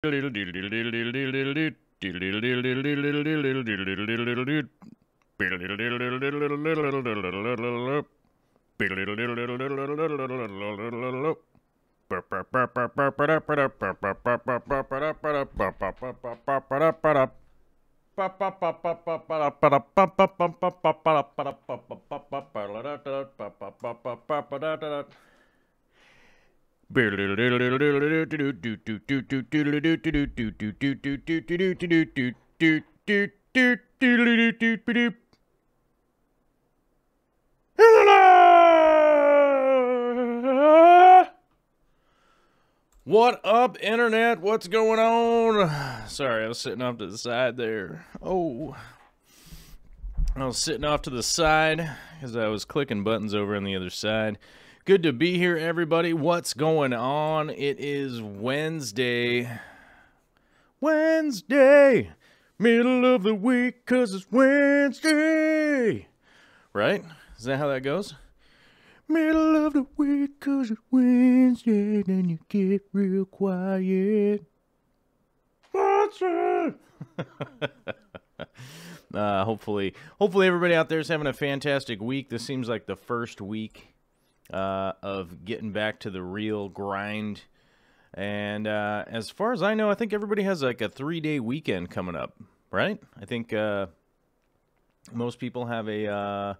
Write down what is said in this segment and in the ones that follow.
What up, internet? What's going on? Sorry, I was sitting off to the side there. I was sitting off to the side because I was clicking buttons over on the other side. Good to be here, everybody. What's going on? It is Wednesday. Middle of the week, because it's Wednesday. Right? Is that how that goes? Middle of the week, 'cause it's Wednesday, then you get real quiet. Hopefully everybody out there is having a fantastic week. This seems like the first week of getting back to the real grind. And as far as I know, I think everybody has like a 3-day weekend coming up, right? I think most people have a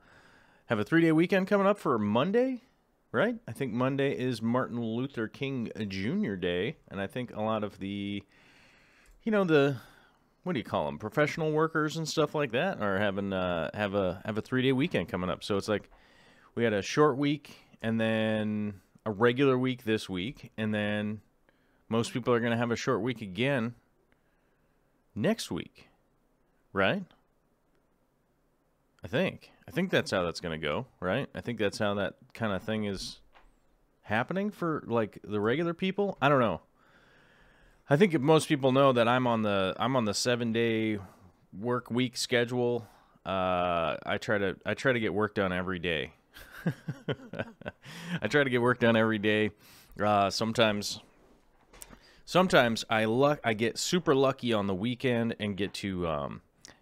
3-day weekend coming up for Monday, right? I think Monday is Martin Luther King Jr. Day, and I think a lot of the, what do you call them, professional workers and stuff like that are having have a 3-day weekend coming up. So it's like we had a short week and then a regular week this week, and then most people are going to have a short week again next week, right? I think that's how that's going to go, right? I think that's how that kind of thing is happening for like the regular people. I don't know. I think if most people know that I'm on the 7-day work week schedule. I try to get work done every day. I try to get work done every day. Sometimes I get super lucky on the weekend and get to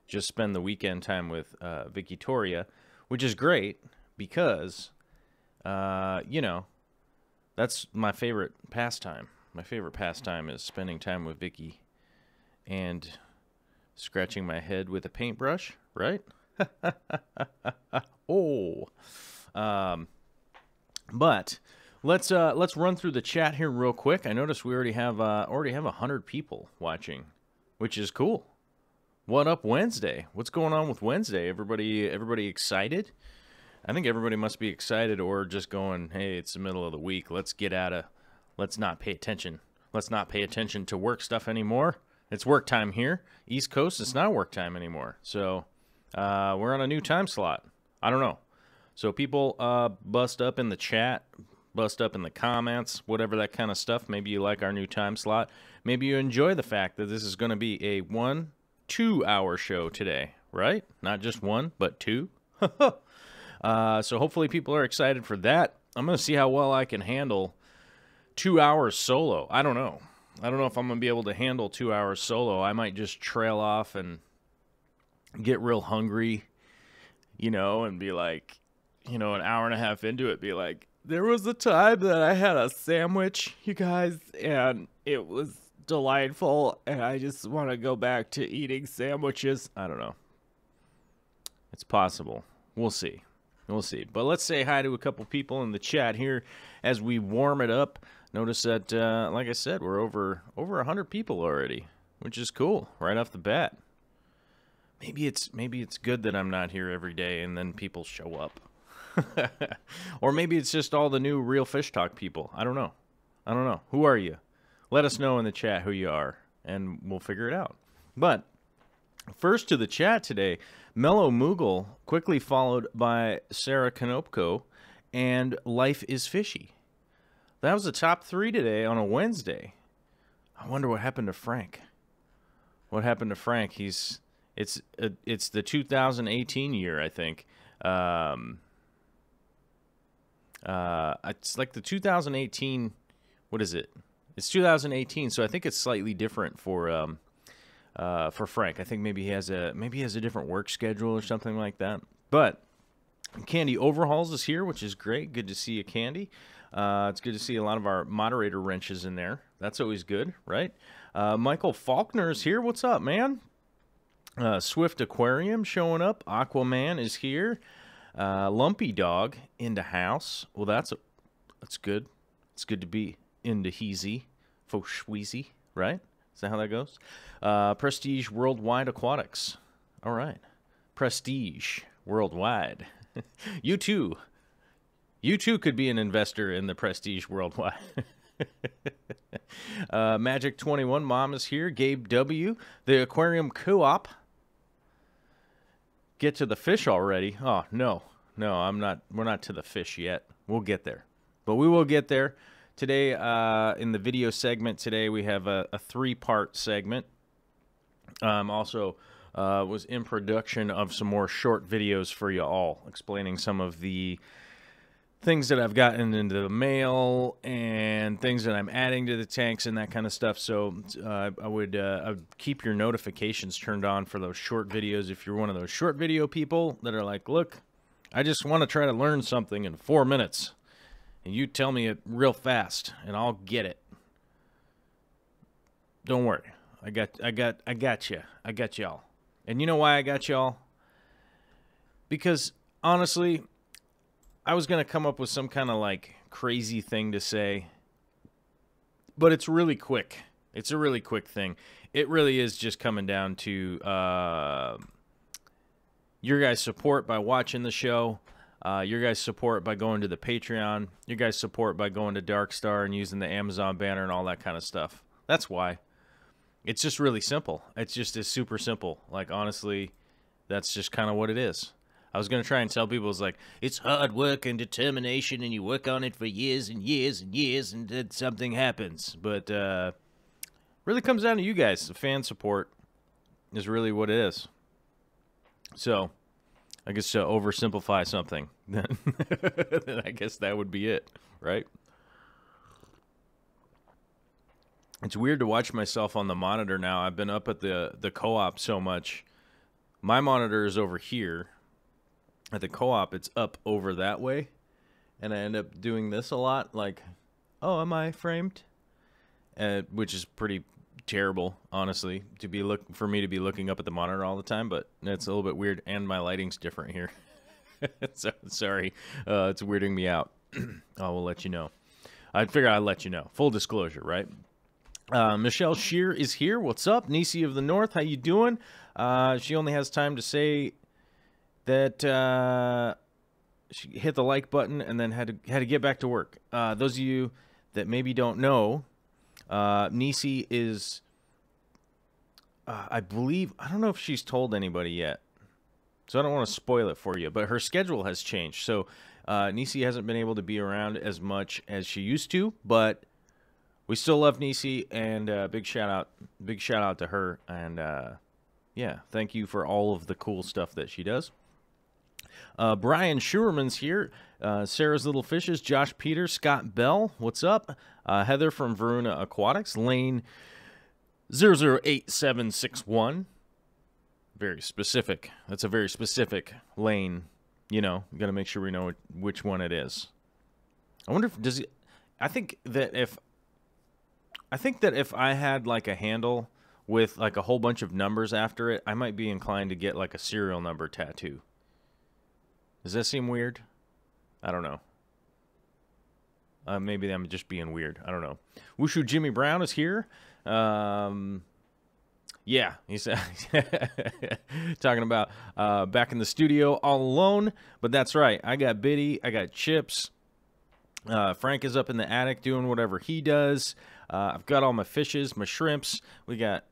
just spend the weekend time with Vicky Toria, which is great because, that's my favorite pastime. My favorite pastime is spending time with Vicky and scratching my head with a paintbrush, right? But let's run through the chat here real quick. I noticed we already have 100 people watching, which is cool. What up, Wednesday? What's going on with Wednesday? Everybody excited? I think everybody must be excited, or just going, hey, it's the middle of the week. Let's not pay attention. Let's not pay attention to work stuff anymore. It's work time here. East Coast, it's not work time anymore. So we're on a new time slot. I don't know. So people bust up in the chat, bust up in the comments, whatever that kind of stuff. Maybe you like our new time slot. Maybe you enjoy the fact that this is going to be a 2-hour show today, right? Not just one, but two. So hopefully people are excited for that. I'm going to see how well I can handle 2 hours solo. I don't know if I'm going to be able to handle 2 hours solo. I might just trail off and get real hungry, and be like, an hour and a half into it, be like, there was a time that I had a sandwich, you guys, and it was delightful, and I just want to go back to eating sandwiches. I don't know. It's possible. We'll see. But let's say hi to a couple people in the chat here as we warm it up. Notice that, like I said, we're over 100 people already, which is cool right off the bat. Maybe it's good that I'm not here every day and then people show up. Or maybe it's just all the new Real Fish Talk people. I don't know. Who are you? Let us know in the chat who you are, and we'll figure it out. But first to the chat today, Mellow Moogle, quickly followed by Sarah Konopko, and Life is Fishy. That was the top 3 today on a Wednesday. I wonder what happened to Frank. It's the 2018 year, I think. It's like the 2018. What is it? It's 2018, so I think it's slightly different for Frank. I think maybe he has a different work schedule or something like that. But Candy Overhauls is here, which is great. Good to see you, Candy. It's good to see a lot of our moderator wrenches in there. That's always good, right? Michael Faulkner is here. What's up, man? Swift Aquarium showing up. Aquaman is here. Lumpy Dog into house. Well, that's good. It's good to be into heezy, fo shweezy, right? Is that how that goes? Prestige Worldwide Aquatics. All right. Prestige Worldwide. You too could be an investor in the Prestige Worldwide. Magic 21 Mom is here. Gabe W. The Aquarium Co-op. Get to the fish already. Oh, no, I'm not. We're not to the fish yet. We'll get there, but we will get there. Today, in the video segment today, we have a 3-part segment. Also, was in production of some more short videos for you all, explaining some of the things that I've gotten into the mail and things that I'm adding to the tanks and that kind of stuff. So I would keep your notifications turned on for those short videos if you're one of those short video people that are like, look, I just want to try to learn something in 4 minutes. And you tell me it real fast, and I'll get it. Don't worry, I got you. I got y'all. And you know why I got y'all? Because honestly, I was gonna come up with some kind of like crazy thing to say, but it's really quick. It's a really quick thing. It really is just coming down to your guys' support by watching the show. Your guys' support by going to the Patreon. Your guys' support by going to Darkstar and using the Amazon banner and all that kind of stuff. That's why. It's just really simple. It's super simple. Like, honestly, that's just kind of what it is. I was going to try and tell people, it's hard work and determination, and you work on it for years and years and years, and then something happens. But really comes down to you guys. The fan support is really what it is. So I guess to oversimplify something, then I guess that would be it, right? It's weird to watch myself on the monitor now. I've been up at the co-op so much. My monitor is over here. At the co-op, it's up over that way. And I end up doing this a lot, like, oh, am I framed? Which is pretty terrible, honestly, for me to be looking up at the monitor all the time, but it's a little bit weird, and my lighting's different here. So, sorry, it's weirding me out. I will let you know. I figure I'd let you know. Full disclosure, right? Michelle Shear is here. What's up? Nisi of the North, how you doing? She only has time to say that she hit the like button and then had to get back to work. Those of you that maybe don't know, Nisi is, I believe, I don't know if she's told anybody yet, so I don't want to spoil it for you, but her schedule has changed. So Nisi hasn't been able to be around as much as she used to, but we still love Nisi, and big shout out to her, and yeah, thank you for all of the cool stuff that she does. Brian Schuerman's here. Sarah's Little Fishes, Josh Peters, Scott Bell, what's up? Heather from Varuna Aquatics, Lane 008761. Very specific. That's a very specific lane. You know, you got to make sure we know which one it is. I wonder if does it. I think that if I had like a handle with like a whole bunch of numbers after it, I might be inclined to get like a serial number tattoo. Does that seem weird? I don't know. Maybe I'm just being weird. I don't know. Wushu Jimmy Brown is here. Yeah, he's talking about back in the studio all alone. But that's right. I got Biddy. I got Chips. Frank is up in the attic doing whatever he does. I've got all my fishes, my shrimps. We got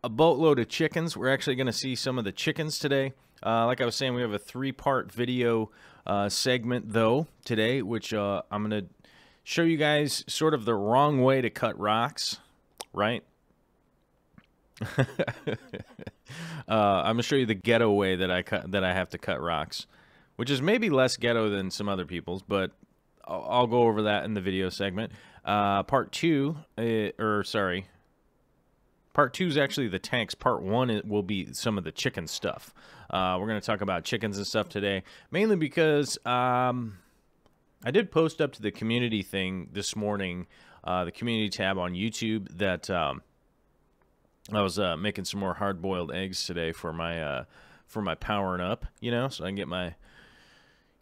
a boatload of chickens. We're actually going to see some of the chickens today. Like I was saying, we have a 3-part video segment, though, today, which I'm going to show you guys sort of the wrong way to cut rocks, right? I'm going to show you the ghetto way that I have to cut rocks, which is maybe less ghetto than some other people's, but I'll go over that in the video segment. Part 2, Part 2 is actually the tanks. Part 1 will be some of the chicken stuff. We're going to talk about chickens and stuff today, mainly because I did post up to the community thing this morning, the community tab on YouTube, that I was making some more hard-boiled eggs today for my powering up, so I can get my,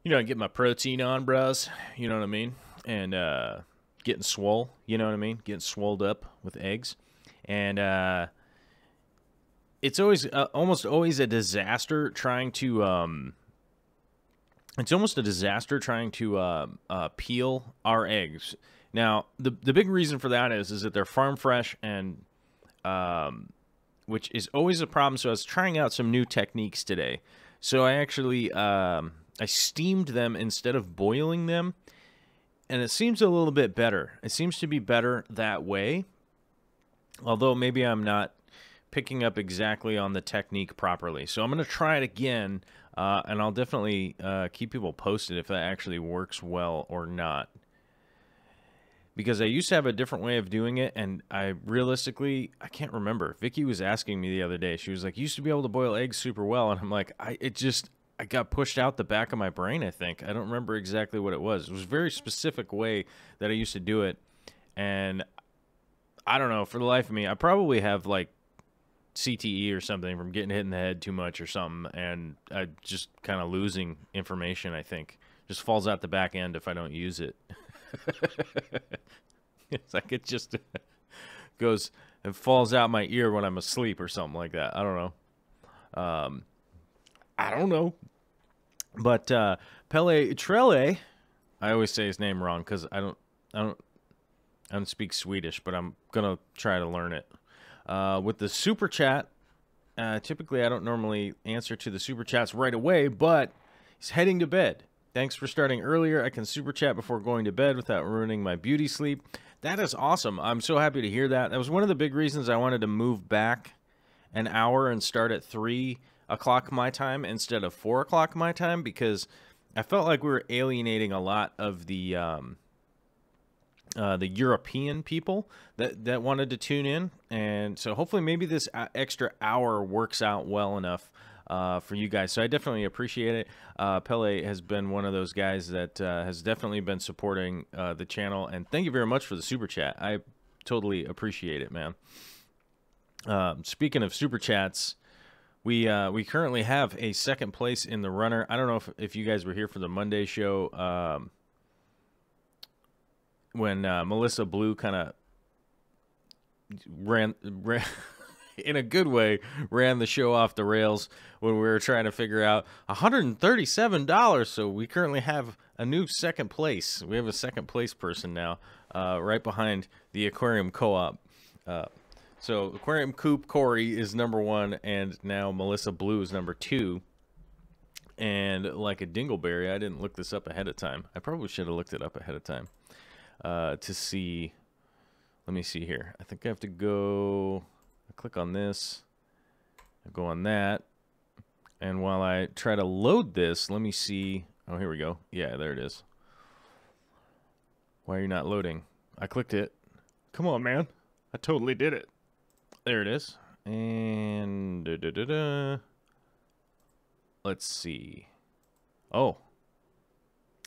get my protein on, bros, you know what I mean, and getting swole, you know what I mean, getting swolled up with eggs. And it's always almost always a disaster trying to peel our eggs. Now, the big reason for that is that they're farm fresh, and which is always a problem. So I was trying out some new techniques today. So I actually I steamed them instead of boiling them, and it seems a little bit better. It seems to be better that way. Although maybe I'm not picking up exactly on the technique properly. So I'm going to try it again, and I'll definitely keep people posted if that actually works well or not. Because I used to have a different way of doing it, and I can't remember. Vicky was asking me the other day. She was like, you used to be able to boil eggs super well, and I'm like, I got pushed out the back of my brain, I think. I don't remember exactly what it was. It was a very specific way that I used to do it, and I don't know, for the life of me, I probably have like CTE or something from getting hit in the head too much or something, and I just kind of losing information, I think. Just falls out the back end if I don't use it. It's like it just goes and falls out my ear when I'm asleep or something like that. I don't know. But Pele Trelle, I always say his name wrong because I don't speak Swedish, but I'm gonna try to learn it. With the super chat, typically I don't normally answer to the super chats right away, but he's heading to bed. Thanks for starting earlier. I can super chat before going to bed without ruining my beauty sleep. That is awesome. I'm so happy to hear that. That was one of the big reasons I wanted to move back an hour and start at 3 o'clock my time instead of 4 o'clock my time, because I felt like we were alienating a lot of the European people that wanted to tune in. And so hopefully maybe this extra hour works out well enough for you guys. So I definitely appreciate it. Pele has been one of those guys that has definitely been supporting the channel. And thank you very much for the super chat. I totally appreciate it, man. Speaking of super chats, we currently have a second place in the runner. I don't know if you guys were here for the Monday show. When Melissa Blue kind of ran in a good way, ran the show off the rails when we were trying to figure out $137. So we currently have a new second place. We have a second place person now, right behind the Aquarium Co-op. So Aquarium Coop Corey is number 1, and now Melissa Blue is number 2. And like a dingleberry, I didn't look this up ahead of time. I probably should have looked it up ahead of time. To see, let me see here. I think I have to go, I click on this, I go on that, and while I try to load this, let me see. Oh, here we go. Yeah, there it is. Why are you not loading? I clicked it. Come on, man. I totally did it. There it is. And let's see. Oh,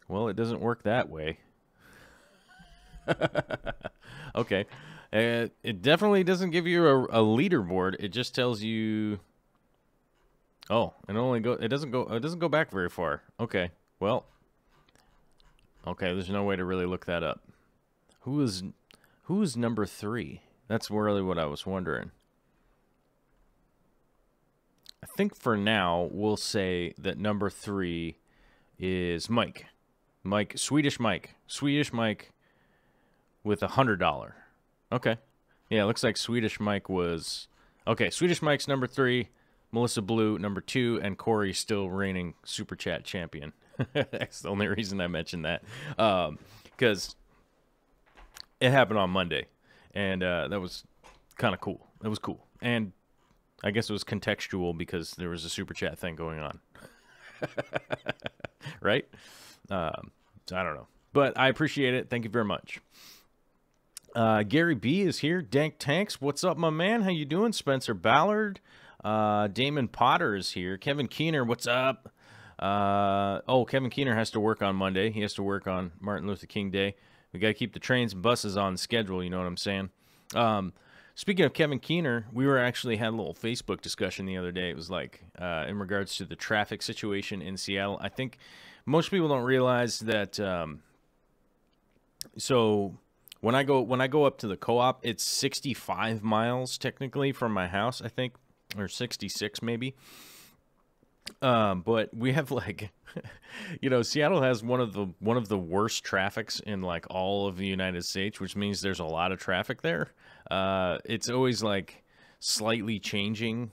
well, it doesn't work that way. Okay. It definitely doesn't give you a leaderboard. It just tells you. Oh, it doesn't go back very far. Okay. Well. Okay, there's no way to really look that up. Who is number 3? That's really what I was wondering. I think for now we'll say that number 3 is Mike. Swedish Mike with $100. Okay. Yeah, it looks like Swedish Mike was... Okay, Swedish Mike's number 3, Melissa Blue number 2, and Corey still reigning Super Chat champion. That's the only reason I mentioned that. Because it happened on Monday, and that was kind of cool. It was cool. And I guess it was contextual because there was a Super Chat thing going on. Right? So I don't know. But I appreciate it. Thank you very much. Gary B is here. Dank Tanks, what's up, my man? How you doing? Spencer Ballard. Damon Potter is here. Kevin Keener, what's up? Kevin Keener has to work on Monday. He has to work on Martin Luther King Day. We got to keep the trains and buses on schedule, you know what I'm saying? Speaking of Kevin Keener, we were actually had a little Facebook discussion the other day. It was like in regards to the traffic situation in Seattle. I think most people don't realize that. So when I go up to the co-op, it's 65 miles technically from my house, I think, or 66 maybe. But we have like, Seattle has one of the worst traffics in like all of the United States, which means there's a lot of traffic there. It's always like slightly changing,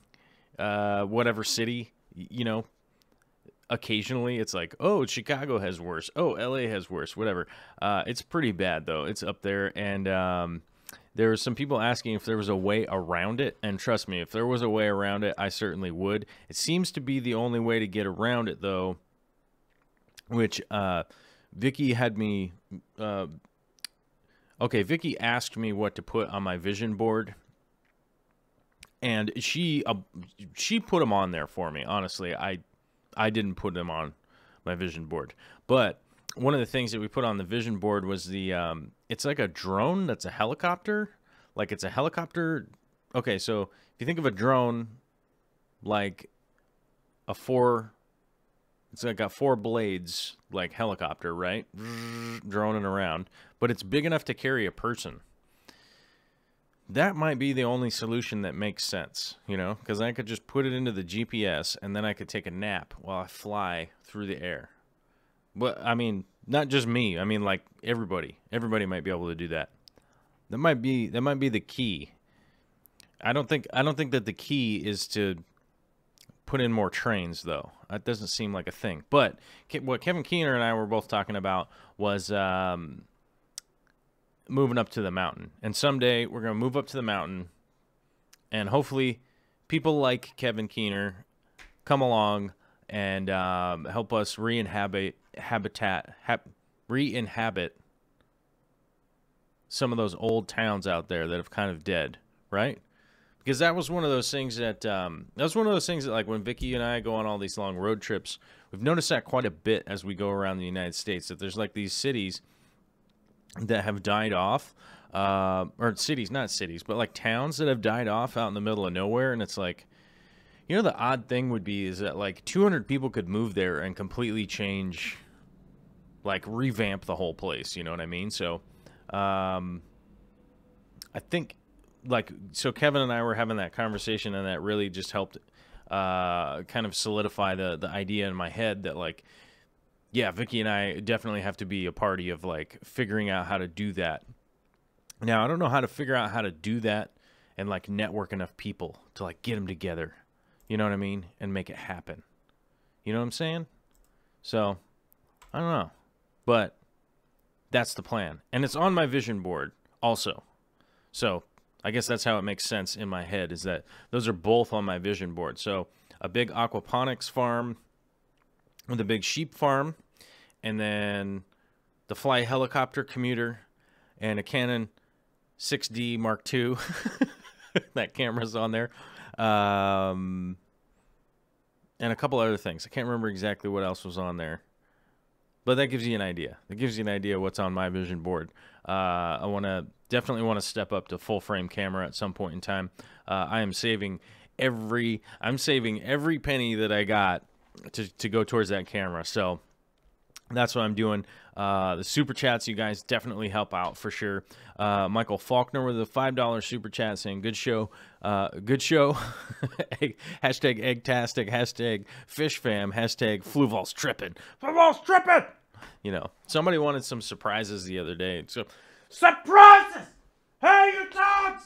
whatever city, occasionally it's like, oh, Chicago has worse. Oh, LA has worse, whatever. It's pretty bad though. It's up there. And, there were some people asking if there was a way around it, and trust me, if there was a way around it, I certainly would. It seems to be the only way to get around it, though, which Vicky had me... Vicky asked me what to put on my vision board, and she put them on there for me. Honestly, I didn't put them on my vision board, but... One of the things that we put on the vision board was the, it's like a drone that's a helicopter. Like it's a helicopter. Okay, so if you think of a drone like it's like got 4 blades, like helicopter, right? Droning around. But it's big enough to carry a person. That might be the only solution that makes sense, because I could just put it into the GPS and then I could take a nap while I fly through the air. But I mean, not just me. I mean, like everybody. Everybody might be able to do that. That might be the key. I don't think that the key is to put in more trains, though. That doesn't seem like a thing. But what Kevin Keener and I were both talking about was moving up to the mountain. And someday we're going to move up to the mountain, and hopefully people like Kevin Keener come along and help us re-inhabit some of those old towns out there that have kind of dead, right? Because that was one of those things that like when Vicky and I go on all these long road trips, we've noticed that quite a bit as we go around the United States, that there's like these cities that have died off, or cities, not cities, but like towns that have died off out in the middle of nowhere, and it's like, the odd thing would be is that like 200 people could move there and completely change, like revamp the whole place. You know what I mean? So, I think so Kevin and I were having that conversation, and that really just helped, kind of solidify the idea in my head that like, yeah, Vicky and I definitely have to be a party of like figuring out how to do that. Now, I don't know how to figure out how to do that and like network enough people to like get them together. You know what I mean? And make it happen. You know what I'm saying? So, I don't know. But that's the plan. And it's on my vision board also. So, I guess that's how it makes sense in my head, is that those are both on my vision board. So, a big aquaponics farm with a big sheep farm, and then the fly helicopter commuter, and a Canon 6D Mark II. That camera's on there. And a couple other things. I can't remember exactly what else was on there, but that gives you an idea. It gives you an idea what's on my vision board. I definitely want to step up to full frame camera at some point in time. I'm saving every penny that I got to go towards that camera. So that's what I'm doing. The super chats, you guys definitely help out for sure. Michael Faulkner with a $5 super chat saying, good show. Good show. Hashtag eggtastic. Hashtag fishfam. Hashtag Fluval's tripping. Fluval's tripping! Somebody wanted some surprises the other day. So, surprises! Hey, you dogs!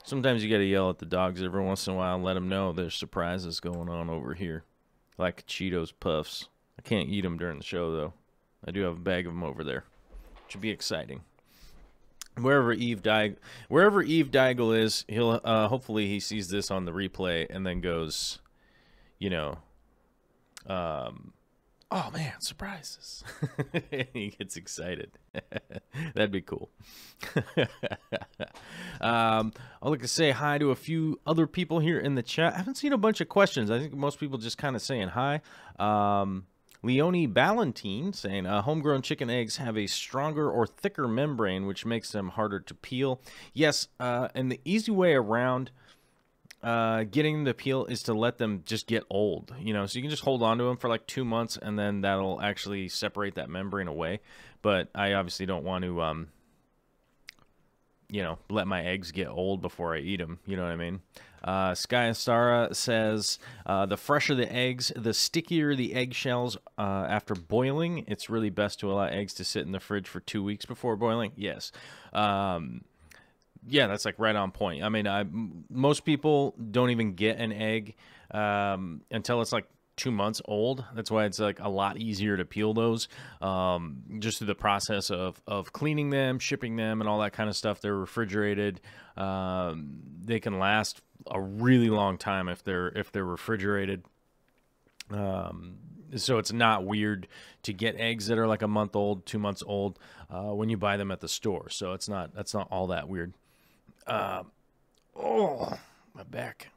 Sometimes you got to yell at the dogs every once in a while and let them know there's surprises going on over here. Like Cheetos Puffs. I can't eat them during the show, though. I do have a bag of them over there. Should be exciting. Wherever Eve Daigle is, he'll hopefully he sees this on the replay and then goes, oh man, surprises. He gets excited. That'd be cool. I'd like to say hi to a few other people here in the chat. I haven't seen a bunch of questions. I think most people just kind of saying hi. Leonie Ballantine saying, homegrown chicken eggs have a stronger or thicker membrane, which makes them harder to peel. Yes, and the easy way around getting them to peel is to let them just get old, you know, so you can just hold on to them for like 2 months and then that'll actually separate that membrane away. But I obviously don't want to, you know, let my eggs get old before I eat them. You know what I mean? Sky Astara says, the fresher the eggs, the stickier the eggshells after boiling. It's really best to allow eggs to sit in the fridge for 2 weeks before boiling. Yes. Yeah, that's like right on point. I mean, most people don't even get an egg until it's like 2 months old. That's why it's like a lot easier to peel those. Just through the process of cleaning them, shipping them, and all that kind of stuff. They're refrigerated. They can last a really long time if they're refrigerated. So it's not weird to get eggs that are like a month old, 2 months old when you buy them at the store. So that's not all that weird. Oh, my back.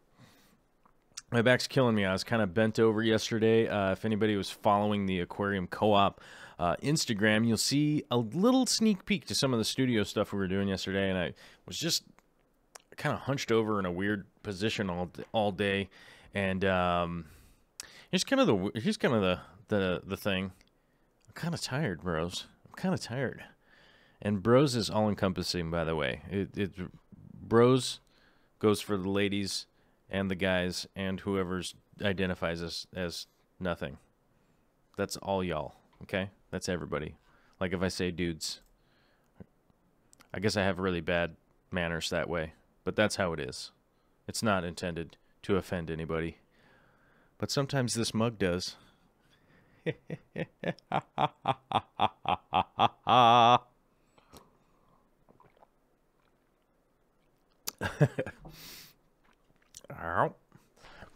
My back's killing me. I was kind of bent over yesterday. If anybody was following the Aquarium Co-op Instagram, you'll see a little sneak peek to some of the studio stuff we were doing yesterday, and I was just kind of hunched over in a weird position all day, and here's kind of the thing. I'm kind of tired, bros. I'm kind of tired, and bros is all encompassing, by the way. It bros goes for the ladies and the guys and whoever's identifies as nothing. That's all y'all, okay? That's everybody. Like if I say dudes, I guess I have really bad manners that way, but that's how it is. It's not intended to offend anybody, but sometimes this mug does.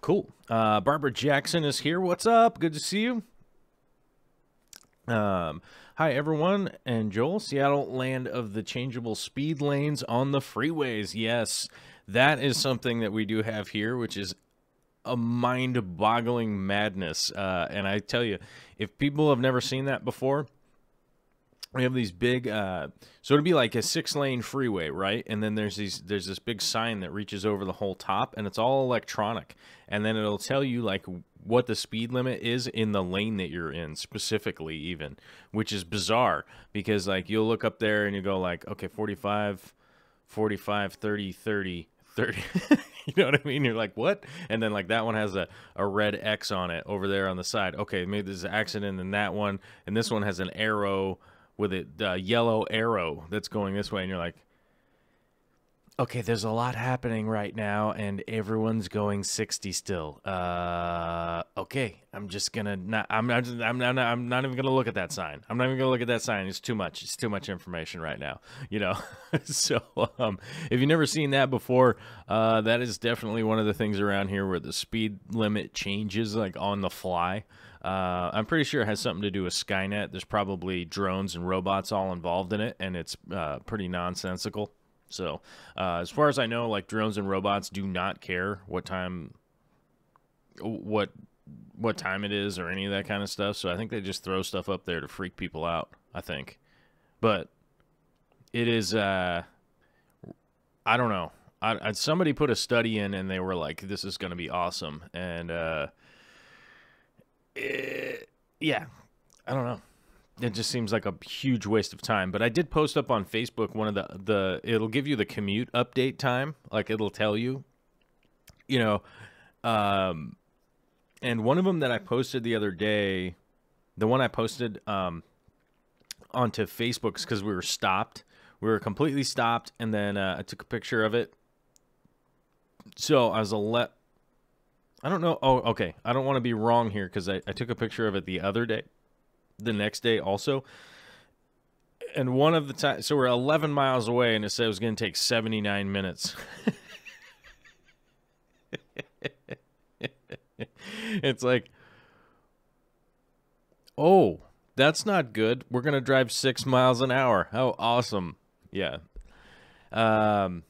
Cool. Barbara Jackson is here. What's up? Good to see you. Hi, everyone. And Joel, Seattle, land of the changeable speed lanes on the freeways. Yes, that is something that we do have here, which is a mind-boggling madness. And I tell you, if people have never seen that before, we have these big, so it'd be like a 6-lane freeway, right? And then there's this big sign that reaches over the whole top, and it's all electronic. And then it'll tell you like what the speed limit is in the lane that you're in, specifically even, which is bizarre because like you'll look up there and you go like, okay, 45, 30, 30. You know what I mean? You're like, what? And then like that one has a red X on it over there on the side. Okay, maybe there's an accident in that one, and this one has an arrow with a yellow arrow that's going this way, and you're like, okay, there's a lot happening right now, and everyone's going 60 still. Okay, I'm just gonna not. I'm not even gonna look at that sign. I'm not even gonna look at that sign. It's too much. It's too much information right now. You know. So if you've never seen that before, that is definitely one of the things around here where the speed limit changes like on the fly. I'm pretty sure it has something to do with Skynet. There's probably drones and robots all involved in it, and it's pretty nonsensical. So as far as I know, like drones and robots do not care what time it is or any of that kind of stuff. So I think they just throw stuff up there to freak people out, I think. But it is, I don't know. Somebody put a study in and they were like, this is going to be awesome. And yeah, I don't know. It just seems like a huge waste of time. But I did post up on Facebook one of the it'll give you the commute update time. Like it'll tell you, you know, and one of them that I posted the other day, the one I posted onto Facebook because we were stopped. We were completely stopped, and then I took a picture of it. So I was I don't know. Oh, okay. I don't want to be wrong here because I took a picture of it the other day. The next day also, and one of the times, so we're 11 miles away, and it said it was going to take 79 minutes. It's like, Oh, that's not good. We're gonna drive 6 miles an hour. How awesome! Yeah. Um,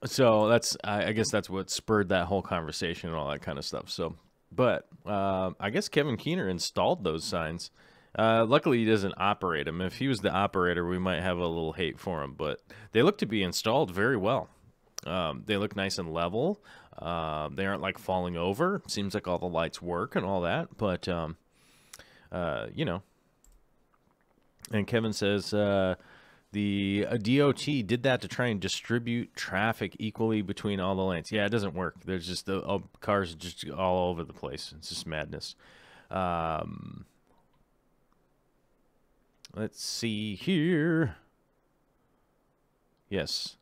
so that's I guess that's what spurred that whole conversation and all that kind of stuff. So, but I guess Kevin Keener installed those signs. Luckily, he doesn't operate them. If he was the operator, we might have a little hate for him. But they look to be installed very well. They look nice and level. They aren't like falling over. Seems like all the lights work and all that. But you know. And Kevin says the DOT did that to try and distribute traffic equally between all the lanes. Yeah, it doesn't work. There's just the cars just all over the place. It's just madness. Let's see here. Yes.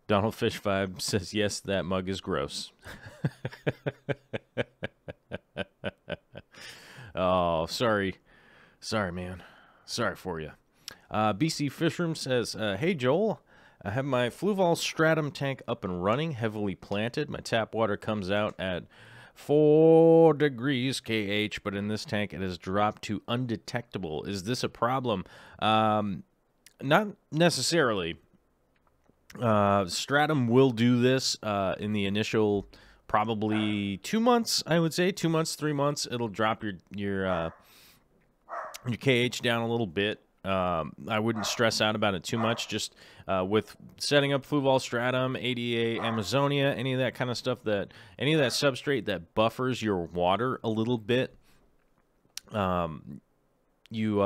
Donald Fish Vibe says, yes, that mug is gross. Oh, sorry. Sorry, man. Sorry for you. BC Fishroom says, hey, Joel, I have my Fluval Stratum tank up and running, heavily planted. My tap water comes out at 4 degrees kh, but in this tank it has dropped to undetectable. Is this a problem? Not necessarily. Stratum will do this in the initial probably 2 months, I would say. 2 months, 3 months. It'll drop your KH down a little bit. I wouldn't stress out about it too much. Just with setting up Fluval Stratum, ADA Amazonia, any of that kind of stuff, any of that substrate that buffers your water a little bit, you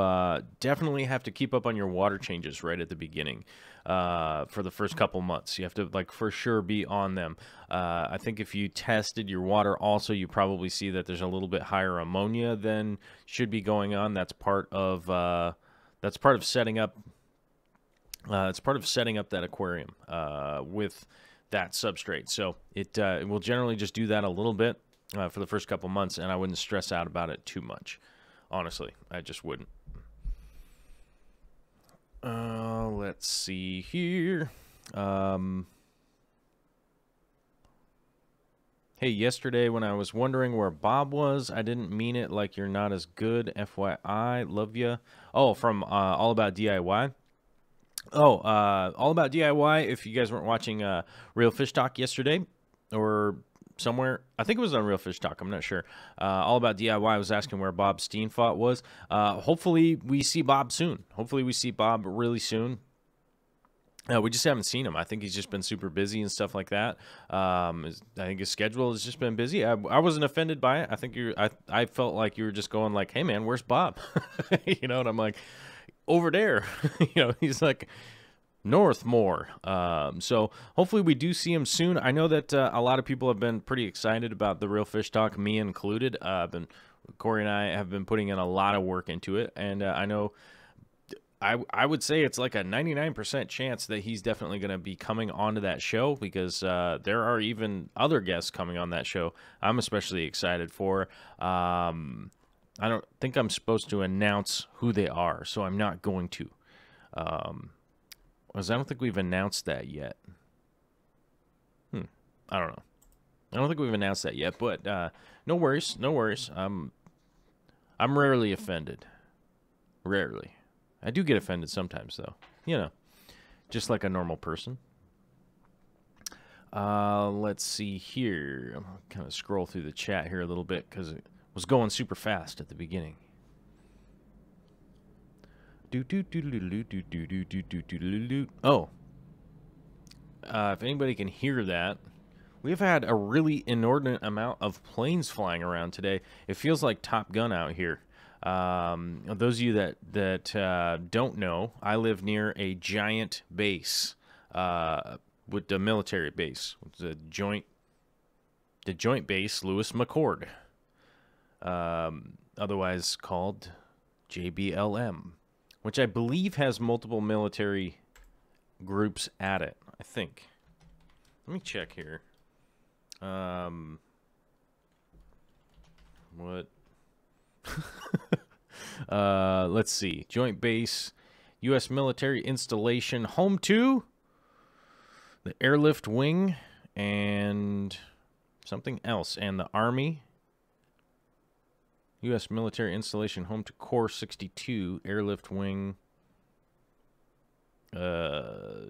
definitely have to keep up on your water changes right at the beginning. For the first couple months, you have to for sure be on them. I think if you tested your water also, you probably see that there's a little bit higher ammonia than should be going on. That's part of setting up. It's part of setting up that aquarium with that substrate. So it will generally just do that a little bit for the first couple months, and I wouldn't stress out about it too much. Honestly, I just wouldn't. Let's see here. Hey, yesterday when I was wondering where Bob was, I didn't mean it like you're not as good. FYI, love ya. Oh, from All About DIY. Oh, All About DIY. If you guys weren't watching Real Fish Talk yesterday or somewhere, I think it was on Real Fish Talk, I'm not sure. All About DIY was asking where Bob Steenfot was. Hopefully we see Bob soon. Hopefully we see Bob really soon. We just haven't seen him. I think he's just been super busy and stuff like that. I think his schedule has just been busy. I wasn't offended by it. I think I felt like you were just going like, hey man, where's Bob? You know, and I'm like, over there. You know, he's like north more. So hopefully we do see him soon. I know that a lot of people have been pretty excited about the Real Fish Talk, me included. Corey and I have been putting in a lot of work into it, and I know I would say it's like a 99% chance that he's definitely going to be coming onto that show, because there are even other guests coming on that show I'm especially excited for. I don't think I'm supposed to announce who they are, so I'm not going to. Because I don't think we've announced that yet. I don't know. I don't think we've announced that yet, but no worries, no worries. I'm rarely offended. Rarely. I do get offended sometimes, though. You know, just like a normal person. Let's see here. I'm going to kind of scroll through the chat here a little bit because it was going super fast at the beginning. Oh. If anybody can hear that, we've had a really inordinate amount of planes flying around today. It feels like Top Gun out here. Those of you that don't know, I live near a giant base, with the military base, the joint base Lewis McChord, otherwise called JBLM, which I believe has multiple military groups at it. I think. Let me check here. What? Let's see. Joint base, U.S. military installation, home to the airlift wing and something else, and the Army, U.S. military installation home to Core 62 airlift wing. Yeah,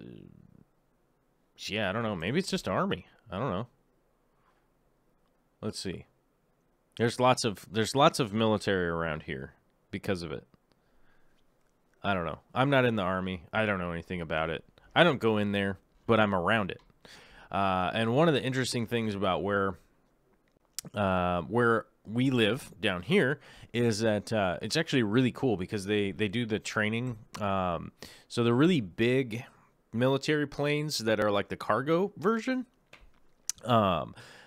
I don't know. Maybe it's just Army. I don't know. Let's see. There's lots of military around here because of it. I don't know. I'm not in the Army. I don't know anything about it. I don't go in there, but I'm around it. And one of the interesting things about where we live down here is that it's actually really cool because they do the training. So the really big military planes that are like the cargo version,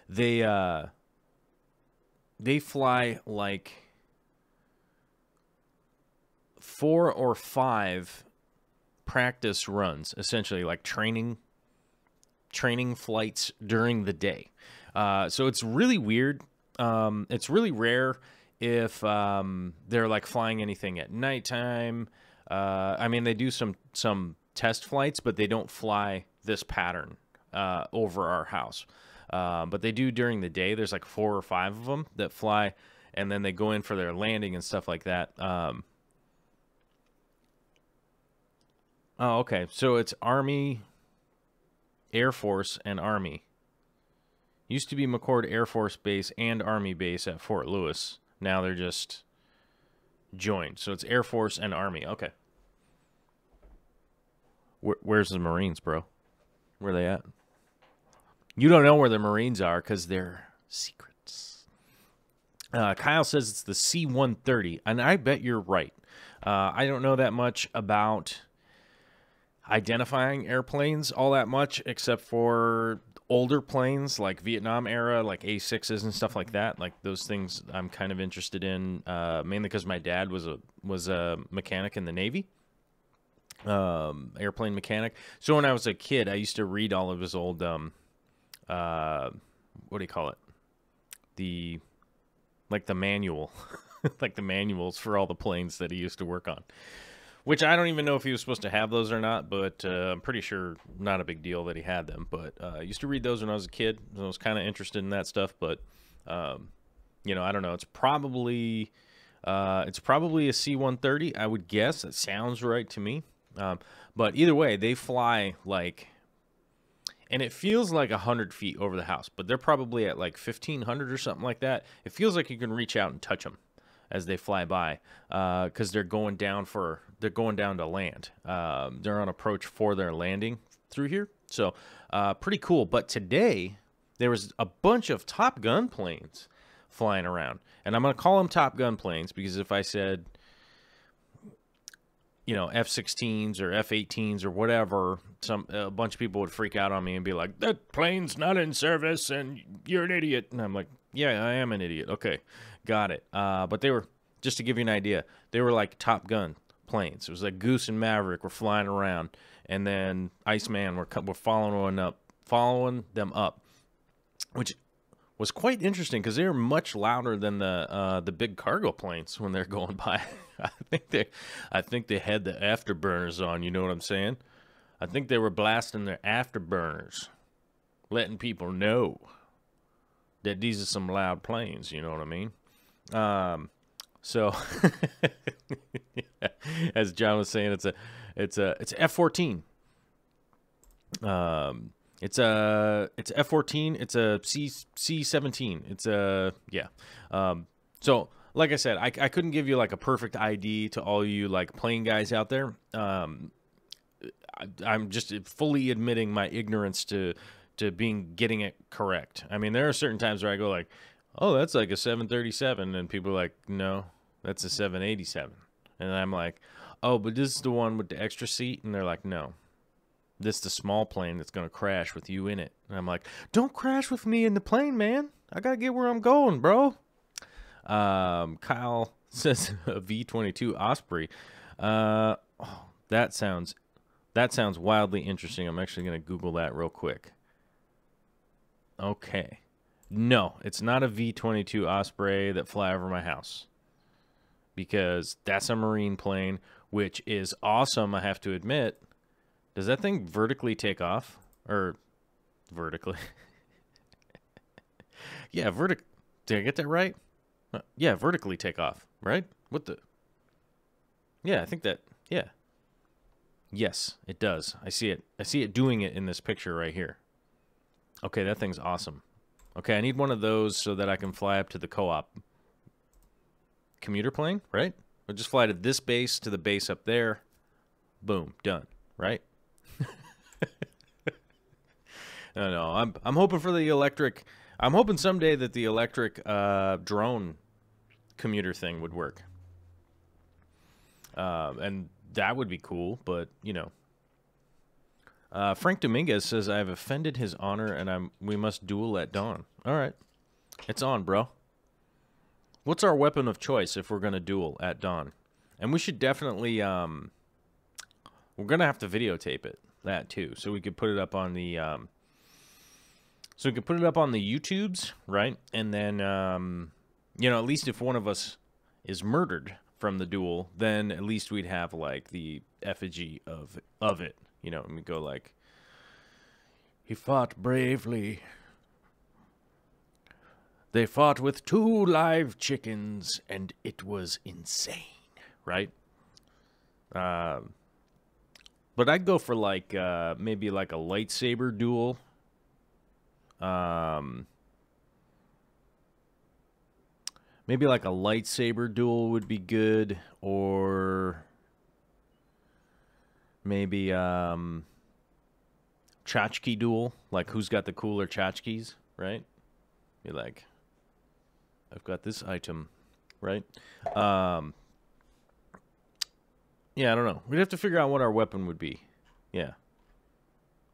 they fly like 4 or 5 practice runs, essentially like training flights during the day. So it's really weird. It's really rare if they're like flying anything at nighttime. I mean, they do some test flights, but they don't fly this pattern over our house. But they do during the day. There's like 4 or 5 of them that fly, and then they go in for their landing and stuff like that. Oh, okay. So it's Army, Air Force, and Army. Used to be McChord Air Force Base and Army Base at Fort Lewis. Now they're just joined. So it's Air Force and Army. Okay. Where's the Marines, bro? Where are they at? You don't know where the Marines are because they're secrets. Kyle says it's the C-130, and I bet you're right. I don't know that much about identifying airplanes all that much, except for older planes like Vietnam era, like A6s and stuff like that. Like those things I'm kind of interested in, mainly because my dad was a mechanic in the Navy, airplane mechanic. So when I was a kid, I used to read all of his old, what do you call it? The manual, like the manuals for all the planes that he used to work on. Which I don't even know if he was supposed to have those or not, but I'm pretty sure not a big deal that he had them. But I used to read those when I was a kid. So I was kind of interested in that stuff. But, you know, I don't know. It's probably a C-130, I would guess. That sounds right to me. But either way, they fly like, and it feels like 100 feet over the house. But they're probably at like 1,500 or something like that. It feels like you can reach out and touch them as they fly by, because they're going down to land. They're on approach for their landing through here. So pretty cool. But today there was a bunch of Top Gun planes flying around, and I'm going to call them Top Gun planes because if I said, you know, F-16s or F-18s or whatever, a bunch of people would freak out on me and be like, that plane's not in service and you're an idiot. And I'm like, yeah, I am an idiot. Okay, got it. But they were, just to give you an idea, they were like Top Gun planes. It was like Goose and Maverick were flying around, and then Iceman were following them up, which was quite interesting because they were much louder than the big cargo planes when they're going by. I think they had the afterburners on. You know what I'm saying? I think they were blasting their afterburners, letting people know that these are some loud planes. You know what I mean? So as John was saying, it's F-14. It's F-14. It's a C-17. It's a, yeah. So like I said, I couldn't give you like a perfect ID to all you like plane guys out there. I'm just fully admitting my ignorance to getting it correct. I mean, there are certain times where I go like, oh, that's like a 737. And people are like, no, that's a 787. And I'm like, oh, but this is the one with the extra seat. And they're like, no, this is the small plane that's going to crash with you in it. And I'm like, don't crash with me in the plane, man. I got to get where I'm going, bro. Kyle says a V-22 Osprey. Oh, that sounds wildly interesting. I'm actually going to Google that real quick. Okay. No, it's not a V-22 Osprey that fly over my house, because that's a Marine plane, which is awesome, I have to admit. Does that thing vertically take off? Or vertically? Yeah, Did I get that right? Yeah, vertically take off, right? What the? Yeah, I think that, yeah. Yes, it does. I see it. I see it doing it in this picture right here. Okay, that thing's awesome. Okay, I need one of those so that I can fly up to the co-op commuter plane, right? I'll just fly to this base, to the base up there. Boom, done, right? No, I'm hoping for the electric. I'm hoping someday that the electric drone commuter thing would work. And that would be cool, but, you know. Frank Dominguez says, I have offended his honor, and we must duel at dawn. All right. It's on, bro. What's our weapon of choice if we're going to duel at dawn? And we should definitely, we're going to have to videotape it, that too, so we could put it up on the, YouTubes, right? And then, you know, at least if one of us is murdered from the duel, then at least we'd have, like, the effigy of it. You know, and we go like, he fought bravely. They fought with 2 live chickens, and it was insane, right? But I'd go for, like, maybe like a lightsaber duel. Maybe like a lightsaber duel would be good, or maybe tchotchke duel, like who's got the cooler tchotchkes, right? Be like, I've got this item, right? Yeah, I don't know. We'd have to figure out what our weapon would be. Yeah.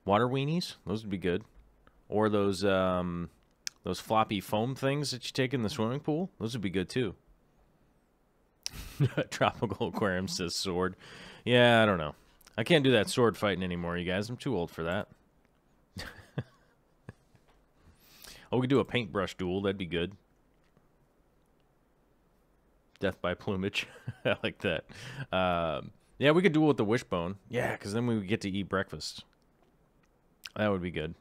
Water weenies, those would be good. Or those floppy foam things that you take in the swimming pool, those would be good too. Tropical Aquarium says sword. Yeah, I don't know. I can't do that sword fighting anymore, you guys. I'm too old for that. Oh, we could do a paintbrush duel. That'd be good. Death by plumage. I like that. Yeah, we could duel with the wishbone. Yeah, because then we would get to eat breakfast. That would be good.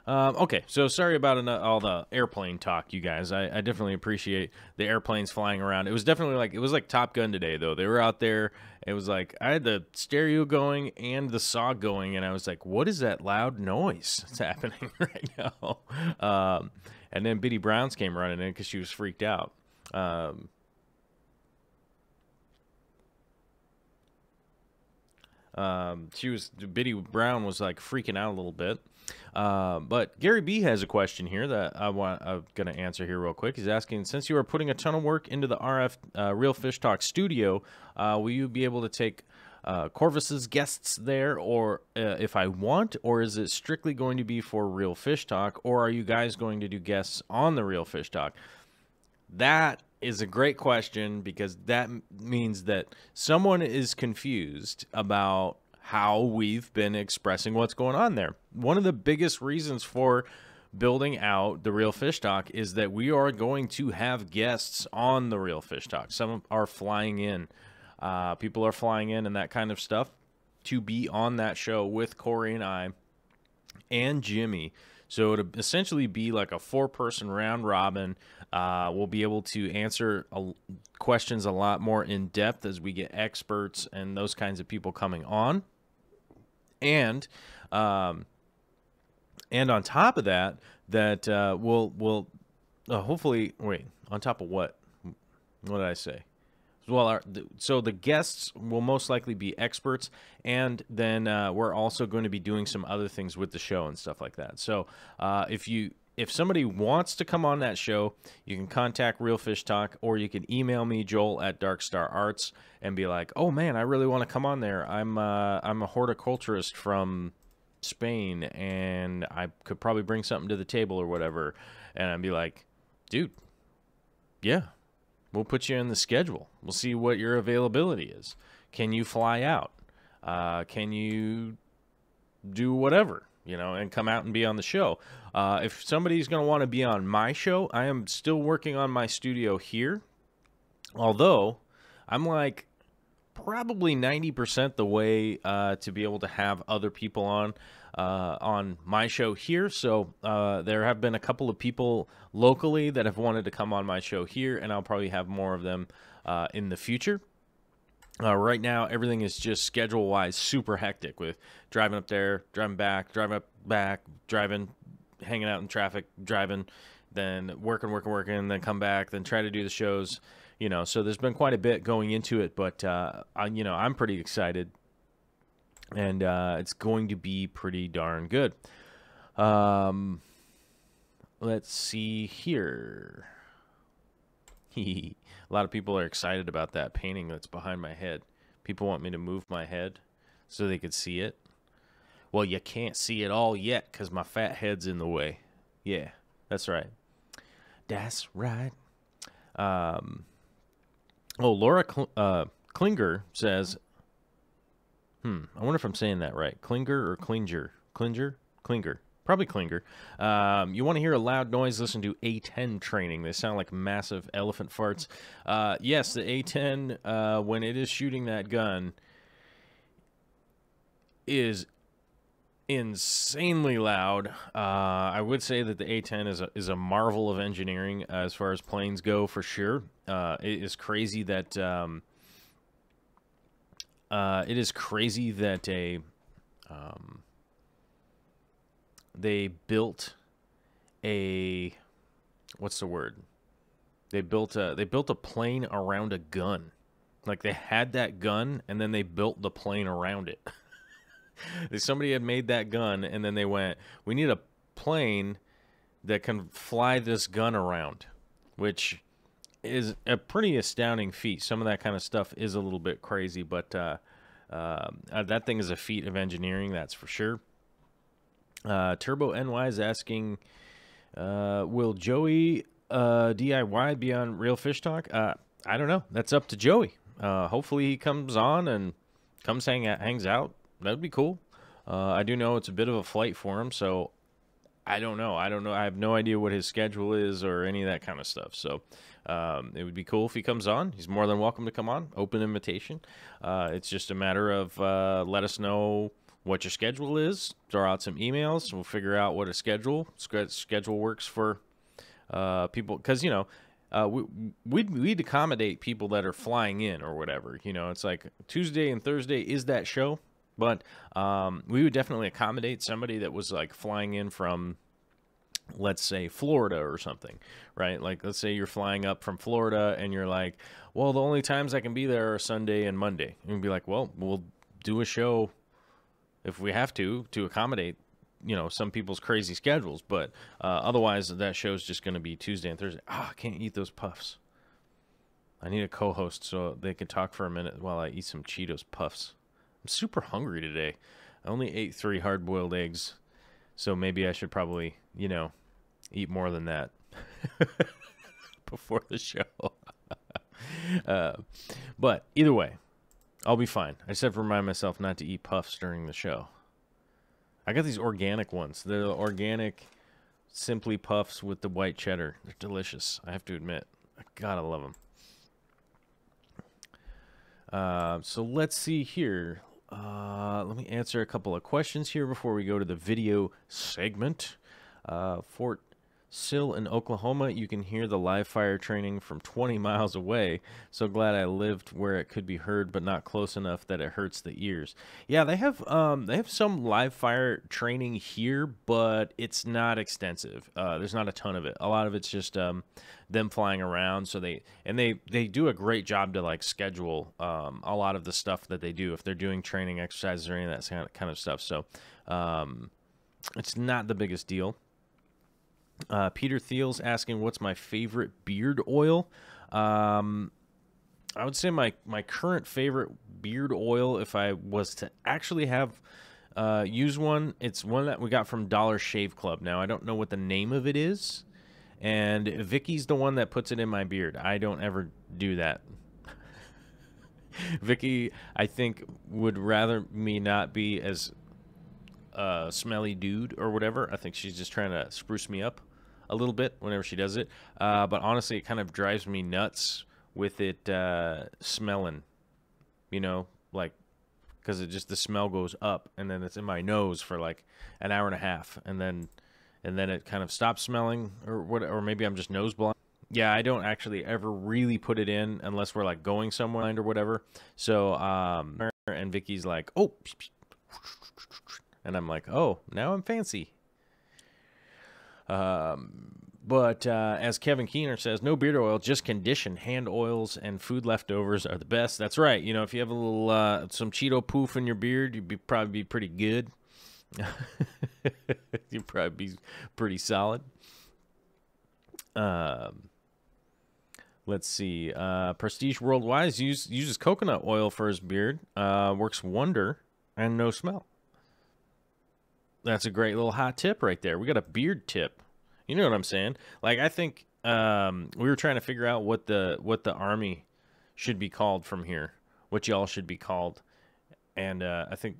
Okay, so sorry about all the airplane talk, you guys. I definitely appreciate the airplanes flying around. It was definitely like Top Gun today, though. They were out there. It was like I had the stereo going and the saw going, and I was like, "What is that loud noise that's happening right now?" And then Biddy Browns came running in because she was freaked out. Biddy Brown was like freaking out a little bit. But Gary B has a question here that I'm going to answer here real quick. He's asking, since you are putting a ton of work into the RF Real Fish Talk studio, will you be able to take Corvus's guests there, or if I want, or is it strictly going to be for Real Fish Talk, or are you guys going to do guests on the Real Fish Talk? That is a great question, because that means that someone is confused about how we've been expressing what's going on there. One of the biggest reasons for building out the Real Fish Talk is that we are going to have guests on the Real Fish Talk. Some are flying in. People are flying in and that kind of stuff to be on that show with Corey and I and Jimmy. So it'll essentially be like a 4-person round robin. We'll be able to answer questions a lot more in depth as we get experts and those kinds of people coming on. And on top of that, we'll hopefully, wait, on top of what? What did I say? Well, so the guests will most likely be experts, and then we're also going to be doing some other things with the show and stuff like that. So if somebody wants to come on that show, you can contact Real Fish Talk, or you can email me, Joel at Darkstar Arts, and be like, oh man, I really want to come on there. I'm a horticulturist from Spain, and I could probably bring something to the table or whatever. And I'd be like, dude, yeah. We'll put you in the schedule. We'll see what your availability is. Can you fly out? Can you do whatever, and come out and be on the show? If somebody's going to want to be on my show, I am still working on my studio here. Although, I'm like probably 90% the way to be able to have other people on. on my show here. So there have been a couple of people locally that have wanted to come on my show here, and I'll probably have more of them in the future. Right now, everything is just schedule-wise super hectic with driving up there, driving back, driving, hanging out in traffic, driving, then working, then come back, then try to do the shows. So there's been quite a bit going into it, but I'm pretty excited, and it's going to be pretty darn good. Let's see here. A lot of people are excited about that painting that's behind my head. People want me to move my head so they could see it. Well, you can't see it all yet because my fat head's in the way. Yeah, that's right. That's right. Laura Klinger says, I wonder if I'm saying that right. Klinger or Klinger? Klinger. Probably Klinger. You want to hear a loud noise? Listen to A10 training. They sound like massive elephant farts. Yes, the A10, when it is shooting that gun, is insanely loud. I would say that the A10 is a marvel of engineering as far as planes go, for sure. It is crazy that they built a, what's the word? They built a plane around a gun. Like, they had that gun and then they built the plane around it. Somebody had made that gun and then they went, we need a plane that can fly this gun around, which is a pretty astounding feat. Some of that kind of stuff is a little bit crazy, but that thing is a feat of engineering, that's for sure. Turbo NY is asking, will Joey DIY be on Real Fish Talk? I don't know. That's up to Joey. Hopefully he comes on and hangs out. That would be cool. I do know it's a bit of a flight for him, so I don't know. I have no idea what his schedule is or any of that kind of stuff. So it would be cool if he comes on. He's more than welcome to come on. Open invitation. It's just a matter of let us know what your schedule is. Throw out some emails. We'll figure out what a schedule works for people. Because, we'd accommodate people that are flying in or whatever. It's like Tuesday and Thursday is that show. But we would definitely accommodate somebody that was like flying in from, let's say, Florida or something, right? Like, let's say you're flying up from Florida and you're like, well, the only times I can be there are Sunday and Monday. And we'd be like, well, we'll do a show if we have to accommodate, some people's crazy schedules. But otherwise, that show's just going to be Tuesday and Thursday. I can't eat those puffs. I need a co-host so they can talk for a minute while I eat some Cheetos Puffs. I'm super hungry today. I only ate 3 hard-boiled eggs, so maybe I should probably, eat more than that before the show. But either way, I'll be fine. I just have to remind myself not to eat puffs during the show. I got these organic ones. They're the organic Simply Puffs with the white cheddar. They're delicious, I have to admit. I gotta love them. So let's see here. Let me answer a couple of questions here before we go to the video segment. Fort Sill in Oklahoma, you can hear the live fire training from 20 miles away. So glad I lived where it could be heard, but not close enough that it hurts the ears. Yeah, they have some live fire training here, but it's not extensive. There's not a ton of it. A lot of it's just them flying around. So they do a great job to like schedule a lot of the stuff that they do if they're doing training exercises or any of that kind of stuff. So it's not the biggest deal. Peter Thiel's asking, what's my favorite beard oil? I would say my current favorite beard oil, if I was to actually have use one, it's one that we got from Dollar Shave Club. Now, I don't know what the name of it is, and Vicky's the one that puts it in my beard. I don't ever do that. Vicky, I think, would rather me not be as smelly dude or whatever. I think she's just trying to spruce me up a little bit whenever she does it. But honestly, it kind of drives me nuts with it smelling, like because the smell goes up, and then it's in my nose for like an hour and a half, and then it kind of stops smelling, or what, or maybe I'm just nose blind. Yeah, I don't actually ever really put it in unless we're like going somewhere or whatever. So and Vicky's like, oh, and I'm like, oh, now I'm fancy. But as Kevin Keener says, no beard oil, just condition. Hand oils and food leftovers are the best. That's right. You know, if you have a little some Cheeto poof in your beard, you'd probably be pretty good. You'd probably be pretty solid. Let's see. Prestige Worldwide uses coconut oil for his beard. Works wonder and no smell. That's a great little hot tip right there. We got a beard tip. You know what I'm saying? Like, I think we were trying to figure out what the Army should be called from here, what y'all should be called, and I think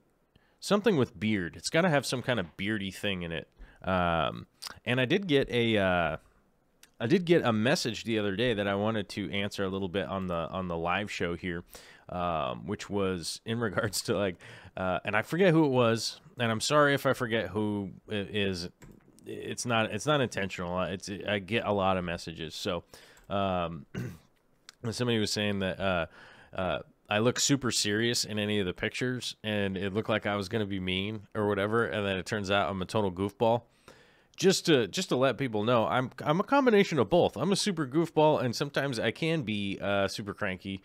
something with beard. It's got to have some kind of beardy thing in it. And I did get a message the other day that I wanted to answer a little bit on the live show here, which was in regards to like, and I forget who it was, and I'm sorry if I forget who it is. It's not intentional. I get a lot of messages. So, somebody was saying that I look super serious in any of the pictures, and it looked like I was going to be mean or whatever, and then it turns out I'm a total goofball. Just to let people know, I'm a combination of both. I'm a super goofball, and sometimes I can be super cranky.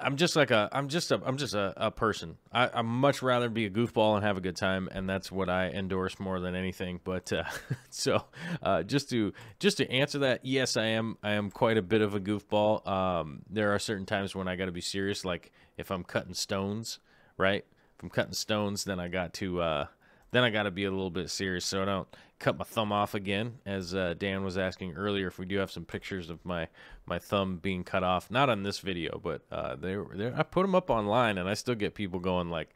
I'm just a person. I'm much rather be a goofball and have a good time, and that's what I endorse more than anything. But so just to answer that, yes, I am quite a bit of a goofball. There are certain times when I got to be serious, like if I'm cutting stones, right? If I'm cutting stones, then I got to be a little bit serious, so I don't cut my thumb off again, as Dan was asking earlier if we do have some pictures of my thumb being cut off. Not on this video, but I put them up online, and I still get people going like,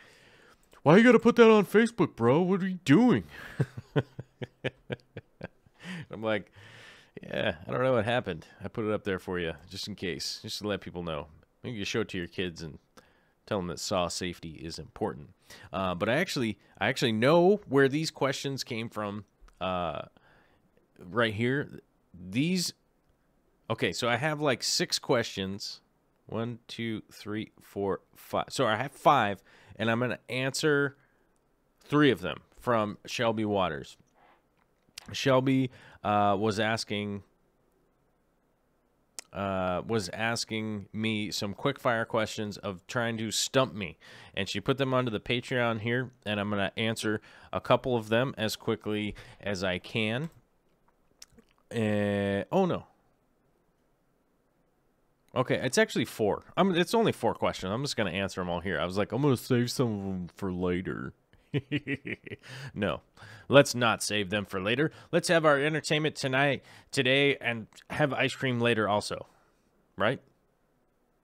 why you gotta put that on Facebook, bro? What are you doing? I'm like, yeah, I don't know what happened. I put it up there for you, just in case, just to let people know. Maybe you show it to your kids and tell them that saw safety is important. But I actually know where these questions came from. Right here, these. Okay, so I have like 6 questions. 1, 2, 3, 4, 5. So I have 5, and I'm gonna answer 3 of them from Shelby Waters. Shelby was asking me some quick fire questions of trying to stump me, and she put them onto the Patreon here, and I'm going to answer a couple of them as quickly as I can. Oh no. Okay, it's actually 4. It's only 4 questions. I'm just going to answer them all here. I was like, I'm going to save some of them for later. No, let's not save them for later. Let's have our entertainment today, and have ice cream later also, right?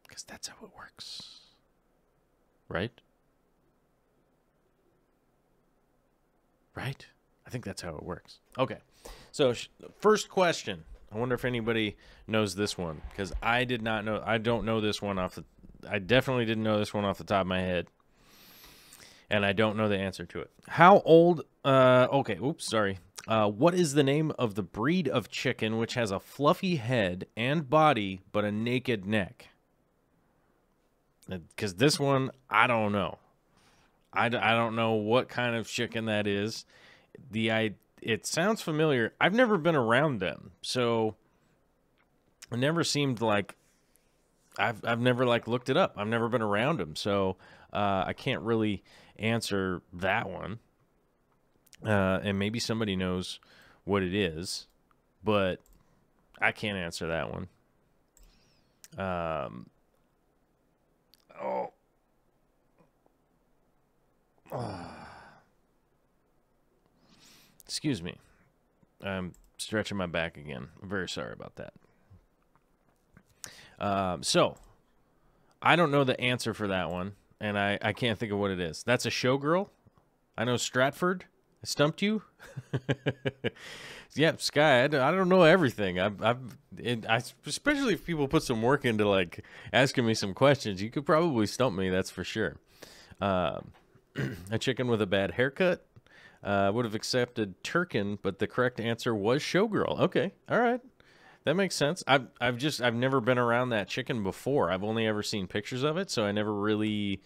Because that's how it works, right? Right? I think that's how it works. Okay, so first question. I wonder if anybody knows this one, because I did not know. I don't know this one I definitely didn't know this one off the top of my head. And I don't know the answer to it. How old? Okay, oops, sorry. What is the name of the breed of chicken which has a fluffy head and body but a naked neck? Because this one, I don't know. I don't know what kind of chicken that is. It sounds familiar. I've never been around them, so it never seemed like I've never like looked it up. I've never been around them, so I can't really answer that one. And maybe somebody knows what it is, but I can't answer that one. Excuse me. I'm stretching my back again. I'm very sorry about that. So I don't know the answer for that one, and I can't think of what it is. That's a showgirl. I know Stratford. I stumped you. Yeah, Sky. I don't know everything. Especially if people put some work into like asking me some questions, you could probably stump me. That's for sure. Um, a chicken with a bad haircut. Would have accepted Turkin, but the correct answer was Showgirl. Okay, all right, that makes sense. I've never been around that chicken before. I've only ever seen pictures of it, so I never really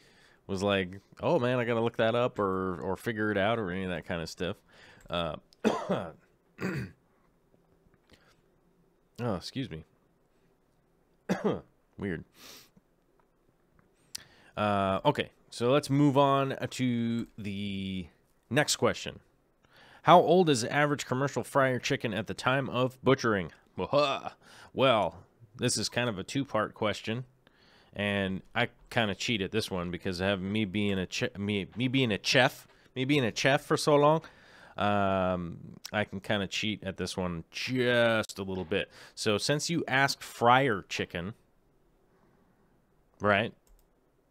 was like, oh man, I gotta look that up or figure it out or any of that kind of stuff. Oh, excuse me. Weird. Okay, so let's move on to the next question. How old is the average commercial fryer chicken at the time of butchering? Well, this is kind of a two-part question, and I kind of cheated this one because I have me being a chef for so long. I can kind of cheat at this one just a little bit. So since you asked fryer chicken, right?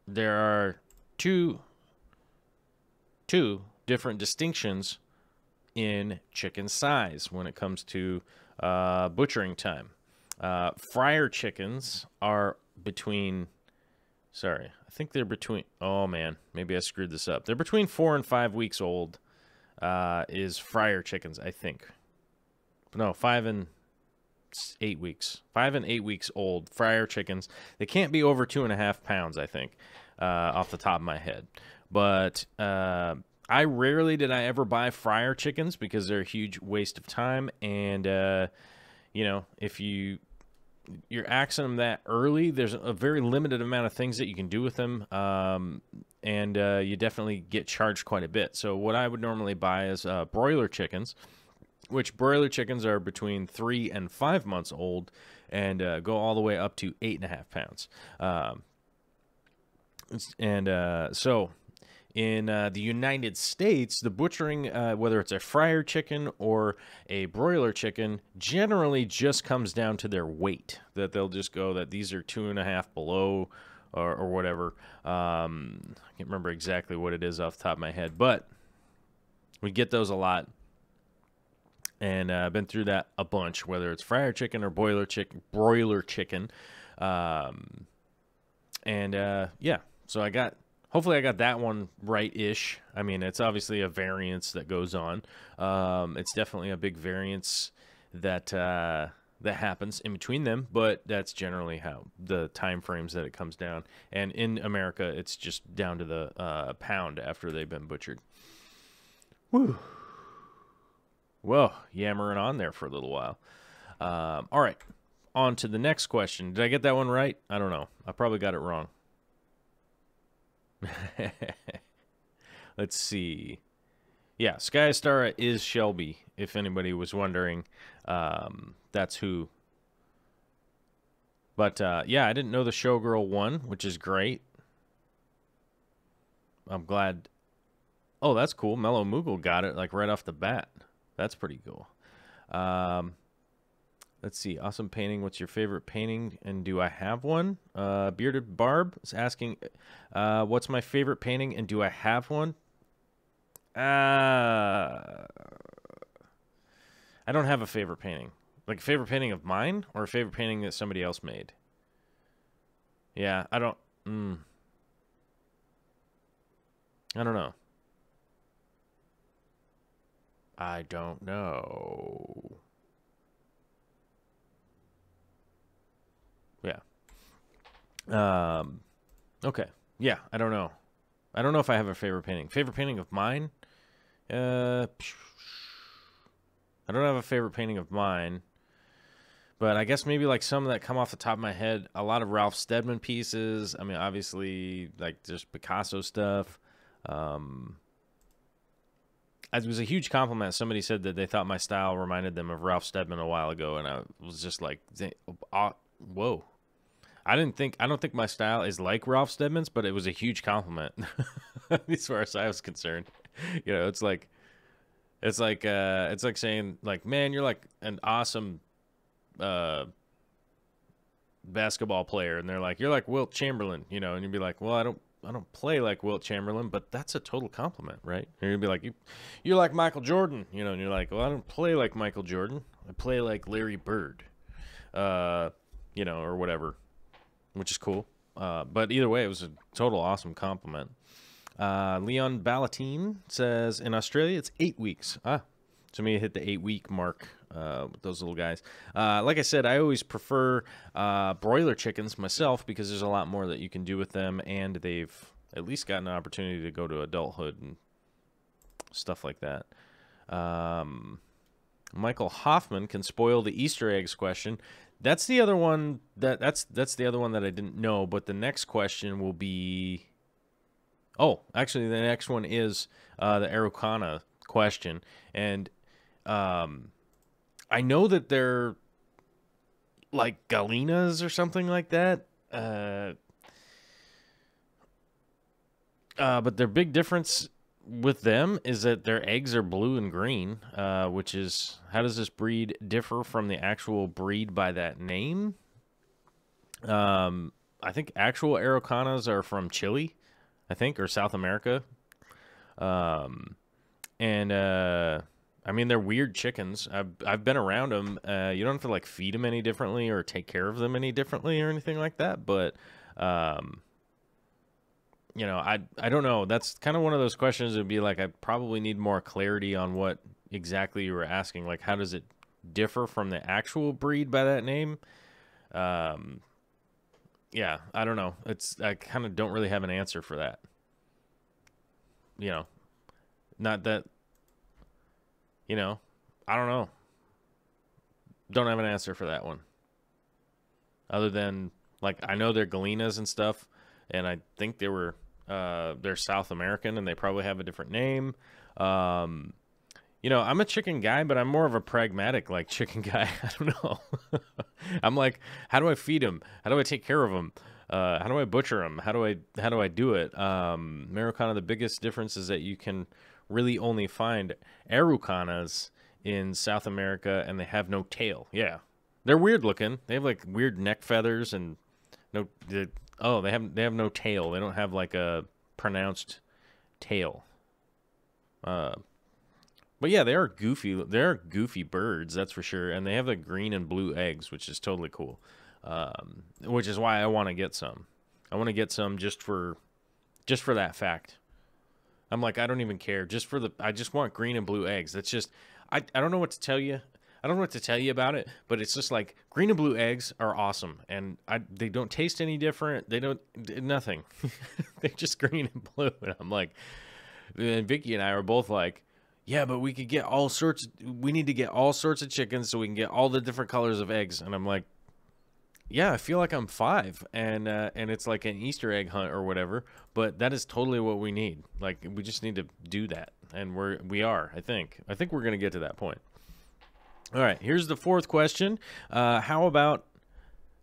There are two different distinctions in chicken size when it comes to butchering time. Fryer chickens are between, sorry, I think they're between, oh man, maybe I screwed this up. They're between 4 and 5 weeks old is fryer chickens, I think. No, 5 and 8 weeks. 5 and 8 weeks old fryer chickens. They can't be over 2.5 pounds, I think, off the top of my head. But I rarely did I ever buy fryer chickens because they're a huge waste of time. And, you know, if you're axing them that early, there's a very limited amount of things that you can do with them. And you definitely get charged quite a bit. So what I would normally buy is broiler chickens, which broiler chickens are between 3 and 5 months old and go all the way up to 8.5 pounds. So in the United States, the butchering, whether it's a fryer chicken or a broiler chicken, generally just comes down to their weight. That they'll just go that these are 2.5 below or whatever. I can't remember exactly what it is off the top of my head, but we get those a lot. And I've been through that a bunch, whether it's fryer chicken or broiler chicken. Yeah, so hopefully I got that one right-ish. I mean, it's obviously a variance that goes on. It's definitely a big variance that happens in between them, but that's generally how the time frames that it comes down. And in America, it's just down to the pound after they've been butchered. Whew. Whoa, yammering on there for a little while. All right, on to the next question. Did I get that one right? I don't know. I probably got it wrong. Let's see. Yeah, Skystara is Shelby, if anybody was wondering. That's who. But, yeah, I didn't know the Showgirl won, which is great. I'm glad. Oh, that's cool. Mellow Moogle got it, like, right off the bat. That's pretty cool. Let's see. Awesome painting. What's your favorite painting? And do I have one? Bearded Barb is asking, what's my favorite painting? And do I have one? I don't have a favorite painting. Like a favorite painting of mine or a favorite painting that somebody else made? Yeah, I don't know. I don't know. Yeah. Okay. Yeah, I don't know. I don't know if I have a favorite painting. Favorite painting of mine? I don't have a favorite painting of mine. But I guess maybe like some that come off the top of my head. A lot of Ralph Steadman pieces. I mean, obviously, like just Picasso stuff. It was a huge compliment. Somebody said that they thought my style reminded them of Ralph Steadman a while ago, and I was just like, whoa. I don't think my style is like Ralph Steadman's, but it was a huge compliment as far as I was concerned. You know, it's like saying like, man, you're like an awesome basketball player, and they're like, you're like Wilt Chamberlain, you know, and you'd be like, well, I don't play like Wilt Chamberlain, but that's a total compliment, right? And you'd be like, you're like Michael Jordan, you know, and you're like, well, I don't play like Michael Jordan. I play like Larry Bird, you know, or whatever, which is cool. But either way, it was a total awesome compliment. Leon Ballatine says in Australia it's 8 weeks. So maybe hit the 8-week mark with those little guys. Like I said, I always prefer broiler chickens myself because there's a lot more that you can do with them, and they've at least gotten an opportunity to go to adulthood and stuff like that. Michael Hoffman can spoil the Easter eggs question. That's the other one that's the other one that I didn't know, but the next question will be... Oh, actually, the next one is the Araucana question, and I know that they're like gallinas or something like that. But their big difference with them is that their eggs are blue and green, which is, how does this breed differ from the actual breed by that name? I think actual Araucanas are from Chile, I think, or South America. I mean, they're weird chickens. I've been around them. You don't have to like feed them any differently or take care of them any differently or anything like that. But, you know, I don't know. That's kind of one of those questions that would be like, I probably need more clarity on what exactly you were asking. Like, how does it differ from the actual breed by that name? Yeah, I don't know. I kind of don't really have an answer for that. You know, not that, you know, I don't know. Don't have an answer for that one. Other than, like, I know they're gallinas and stuff, and I think they're South American, and they probably have a different name. You know, I'm a chicken guy, but I'm more of a pragmatic, like, chicken guy. I don't know. I'm like, how do I feed them? How do I take care of them? How do I butcher them? How do I do it? Araucana, the biggest difference is that you can really only find Araucanas in South America, and they have no tail. Yeah, they're weird looking. They have like weird neck feathers and they have no tail. They don't have like a pronounced tail. But yeah, they are goofy. They're goofy birds, that's for sure. And they have the green and blue eggs, which is totally cool. Which is why I want to get some. I want to get some just for that fact. I'm like, I don't even care. I just want green and blue eggs. That's just, I don't know what to tell you. I don't know what to tell you about it, but it's just like green and blue eggs are awesome. And they don't taste any different. They don't, nothing. They're just green and blue. And I'm like, and Vicky and I are both like, yeah, but we need to get all sorts of chickens so we can get all the different colors of eggs. And I'm like, yeah, I feel like I'm 5, and it's like an Easter egg hunt or whatever, but that is totally what we need. Like, we just need to do that, and we are, I think. I think we're going to get to that point. All right, here's the 4th question. How about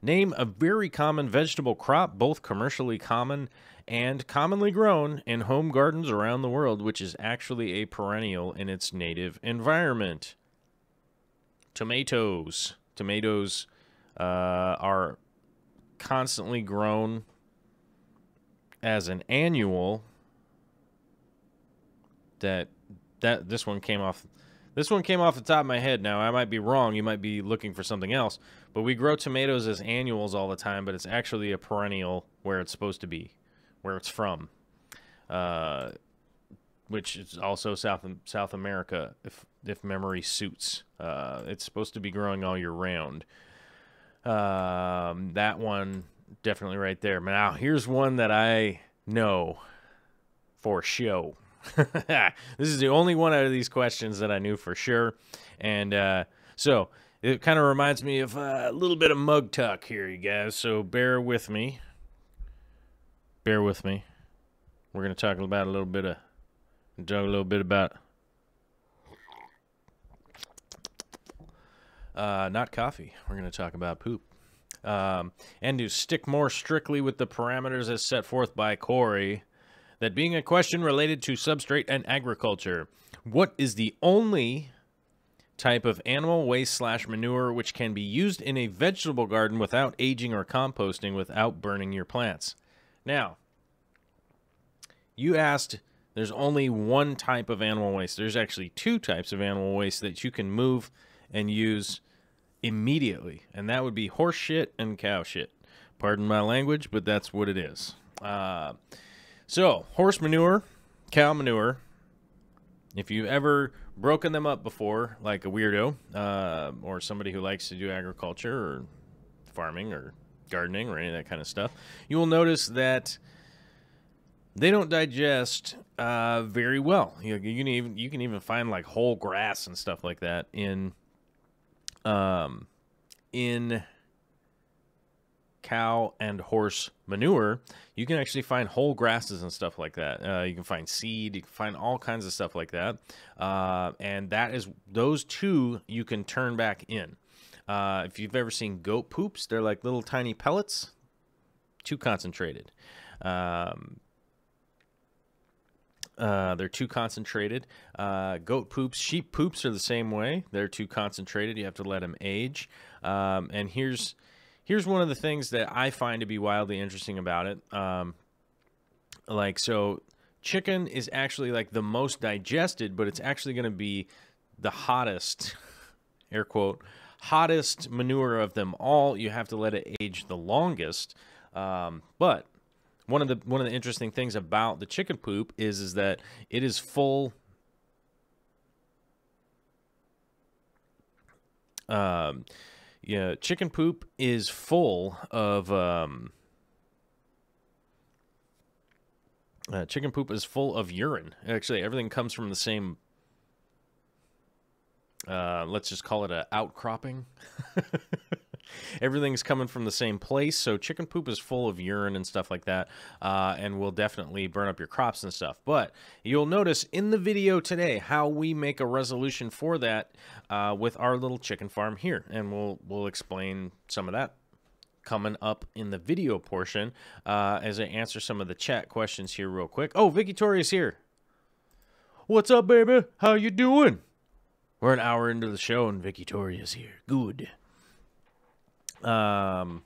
name a very common vegetable crop, both commercially common and commonly grown in home gardens around the world, which is actually a perennial in its native environment? Tomatoes. Tomatoes are constantly grown as an annual. This one came off the top of my head. Now I might be wrong, you might be looking for something else, but we grow tomatoes as annuals all the time, but it's actually a perennial where it's supposed to be, where it's from, which is also South America, if memory suits. It's supposed to be growing all year round. That one definitely right there. Now, here's one that I know for sure. This is the only one out of these questions that I knew for sure. And so it kind of reminds me of a little bit of mug talk here, you guys. So bear with me. Bear with me. We're going to talk about a little bit about not coffee. We're going to talk about poop. And to stick more strictly with the parameters as set forth by Corey, that being a question related to substrate and agriculture, what is the only type of animal waste / manure which can be used in a vegetable garden without aging or composting without burning your plants? Now, you asked, there's only one type of animal waste. There's actually 2 types of animal waste that you can move and use immediately, and that would be horse shit and cow shit. Pardon my language, but that's what it is. So, horse manure, cow manure. If you've ever broken them up before, like a weirdo, or somebody who likes to do agriculture or farming or gardening or any of that kind of stuff, you will notice that they don't digest very well. You can even find like whole grass and stuff like that in cow and horse manure. You can actually find whole grasses and stuff like that. You can find seed. You can find all kinds of stuff like that. And those two you can turn back in. If you've ever seen goat poops, they're like little tiny pellets. Too concentrated. They're too concentrated. Goat poops, sheep poops are the same way. They're too concentrated. You have to let them age. And here's one of the things that I find to be wildly interesting about it. So chicken is actually like the most digested, but it's actually going to be the hottest, air quote, hottest manure of them all. You have to let it age the longest. But one of the interesting things about the chicken poop is that it is full. Chicken poop is full of urine. Actually, everything comes from the same. Let's just call it an outcropping. Everything's coming from the same place, so chicken poop is full of urine and stuff like that, and will definitely burn up your crops and stuff. But you'll notice in the video today how we make a resolution for that with our little chicken farm here, and we'll explain some of that coming up in the video portion as I answer some of the chat questions here real quick. Oh, Vicky Tori's here. What's up, baby? How you doing? We're an hour into the show, and Vicky Tori's here. Good. The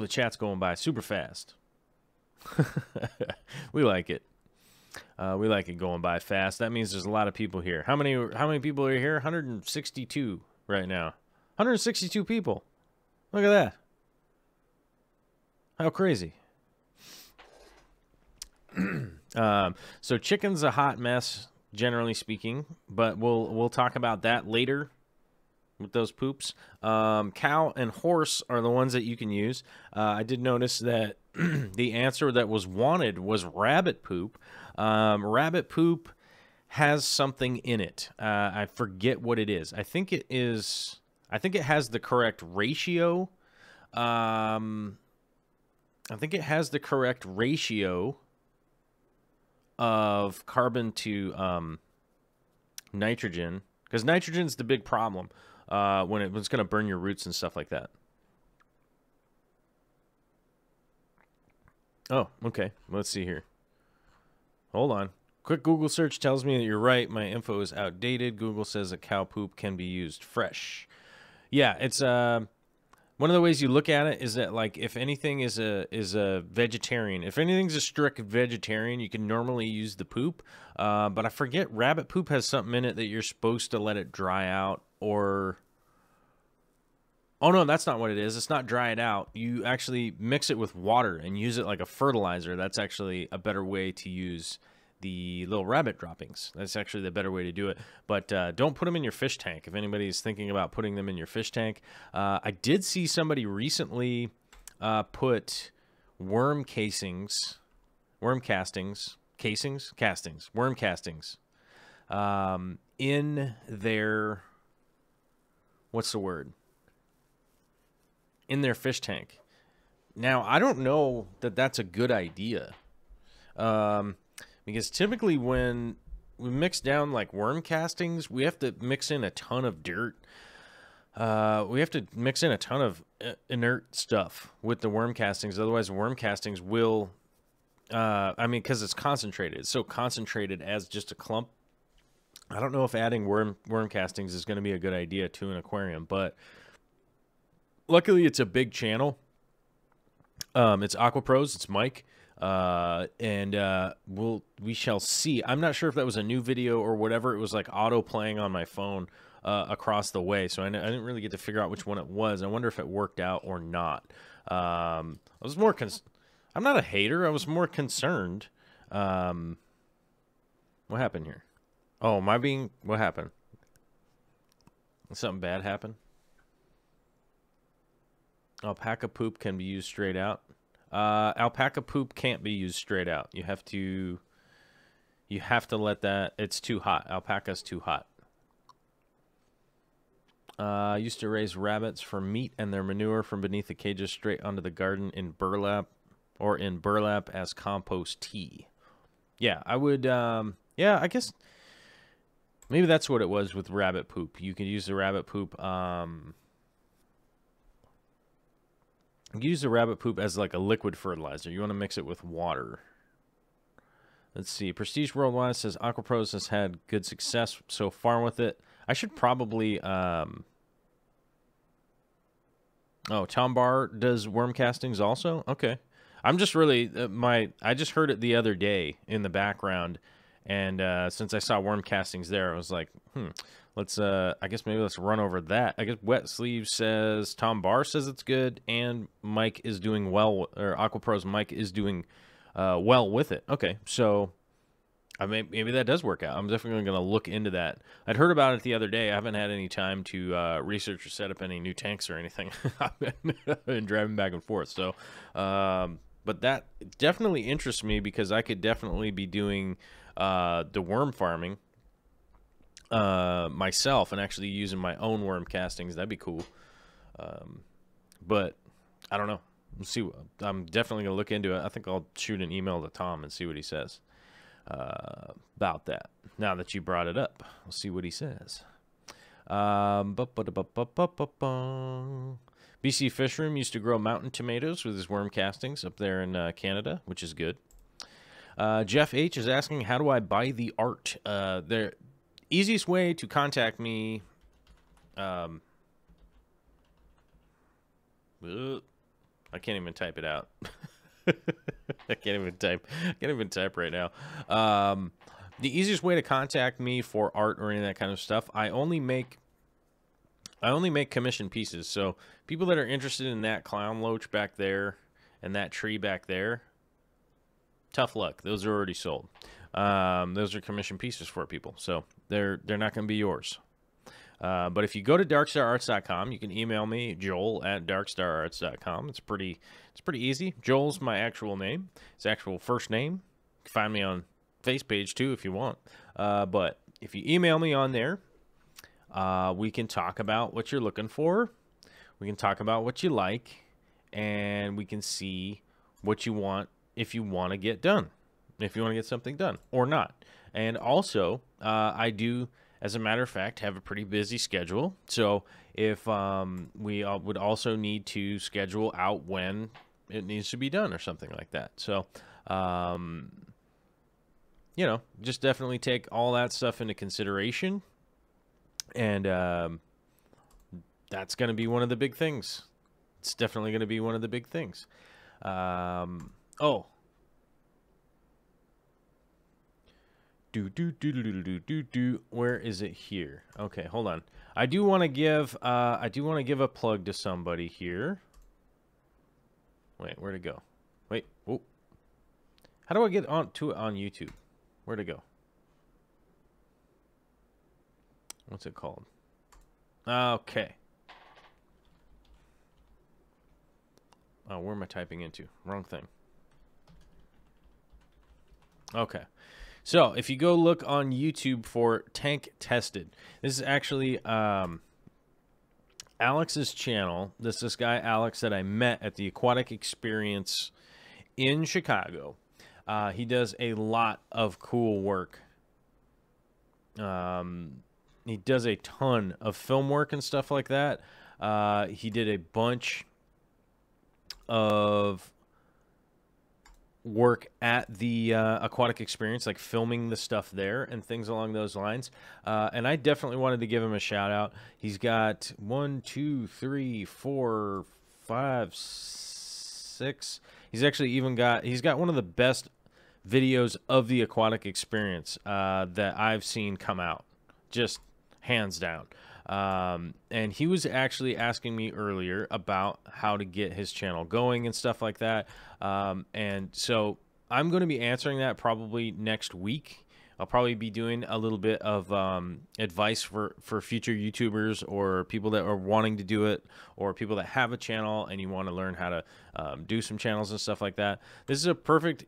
chat's going by super fast. We like it. We like it going by fast. That means there's a lot of people here. How many people are here? 162 right now. 162 people. Look at that. How crazy. So chicken's a hot mess, generally speaking, but we'll talk about that later. With those poops. Cow and horse are the ones that you can use. I did notice that the answer that was wanted was rabbit poop. Rabbit poop has something in it. I forget what it is. I think it has the correct ratio. I think it has the correct ratio of carbon to nitrogen, because nitrogen's the big problem. When it's going to burn your roots and stuff like that. Oh, okay. Let's see here. Hold on. Quick Google search tells me that you're right. My info is outdated. Google says that cow poop can be used fresh. Yeah, it's one of the ways you look at it is that, like, if anything is a vegetarian, if anything's a strict vegetarian, you can normally use the poop. But I forget, rabbit poop has something in it that you're supposed to let it dry out, or oh no, that's not what it is. It's not dry it out. You actually mix it with water and use it like a fertilizer. That's actually a better way to use the little rabbit droppings. That's actually the better way to do it. But don't put them in your fish tank. If anybody's thinking about putting them in your fish tank, I did see somebody recently put worm castings in their, what's the word? In their fish tank. Now, I don't know that that's a good idea. Because typically when we mix down like worm castings, we have to mix in a ton of dirt. We have to mix in a ton of inert stuff with the worm castings. Otherwise, worm castings will, because it's concentrated. It's so concentrated as just a clump. I don't know if adding worm castings is going to be a good idea to an aquarium, but luckily it's a big channel. It's AquaPros. It's Mike. And we shall see. I'm not sure if that was a new video or whatever. It was like auto playing on my phone across the way, so I didn't really get to figure out which one it was. I wonder if it worked out or not. I I'm not a hater. I was more concerned. What happened here? Oh, am I being... What happened? Something bad happen? Alpaca poop can be used straight out. Alpaca poop can't be used straight out. You have to let that... It's too hot. Alpaca's too hot. Used to raise rabbits for meat and their manure from beneath the cages straight onto the garden in burlap as compost tea. Yeah, I would, yeah, I guess maybe that's what it was with rabbit poop. You could use the rabbit poop, use the rabbit poop as like a liquid fertilizer. You want to mix it with water. Let's see. Prestige Worldwide says Aquapros has had good success so far with it. I should probably, oh, Tom Barr does worm castings also? Okay. I'm just really, I just heard it the other day in the background, and since I saw worm castings there, I was like, let's, I guess maybe let's run over that. I guess Wet Sleeve says, Tom Barr says it's good, and Mike is doing well, or Aquapro's Mike is doing well with it. Okay, so maybe that does work out. I'm definitely going to look into that. I'd heard about it the other day. I haven't had any time to research or set up any new tanks or anything. I've been driving back and forth. So, but that definitely interests me because I could definitely be doing the worm farming myself and actually using my own worm castings. That'd be cool. But I don't know. We'll see. I'm definitely going to look into it. I think I'll shoot an email to Tom and see what he says about that. Now that you brought it up, we'll see what he says. BC Fish Room used to grow mountain tomatoes with his worm castings up there in Canada, which is good. Jeff H is asking, how do I buy the art? The easiest way to contact me, I can't even type it out. I can't even type right now. The easiest way to contact me for art or any of that kind of stuff, I only make commission pieces. So people that are interested in that clown loach back there and that tree back there, tough luck. Those are already sold. Those are commission pieces for people. So they're not going to be yours. But if you go to darkstararts.com, you can email me, joel@darkstararts.com. It's pretty easy. Joel's my actual name. It's actual first name. You can find me on face page too if you want. But if you email me on there, we can talk about what you're looking for. We can talk about what you like, and we can see what you want if you want to get done, if you want to get something done or not. And also, I do, as a matter of fact, have a pretty busy schedule. So if we would also need to schedule out when it needs to be done or something like that. So, you know, just definitely take all that stuff into consideration. And that's going to be one of the big things. It's definitely going to be one of the big things. Oh. Where is it here? Okay, hold on. I do want to give a plug to somebody here. Wait, where'd it go? Wait, oh. How do I get to it on YouTube? Where'd it go? What's it called? Okay. Oh, where am I typing into? Wrong thing. Okay. So, if you go look on YouTube for Tank Tested, this is actually Alex's channel. This guy, Alex, that I met at the Aquatic Experience in Chicago. He does a lot of cool work. He does a ton of film work and stuff like that. He did a bunch of work at the Aquatic Experience, like filming the stuff there and things along those lines. And I definitely wanted to give him a shout out. He's got 1, 2, 3, 4, 5, 6. He's actually even got, he's got one of the best videos of the Aquatic Experience that I've seen come out. Just hands down. And he was actually asking me earlier about how to get his channel going and stuff like that. And so I'm going to be answering that probably next week. I'll probably be doing a little bit of advice for future YouTubers or people that are wanting to do it, or people that have a channel and you want to learn how to do some channels and stuff like that. This is a perfect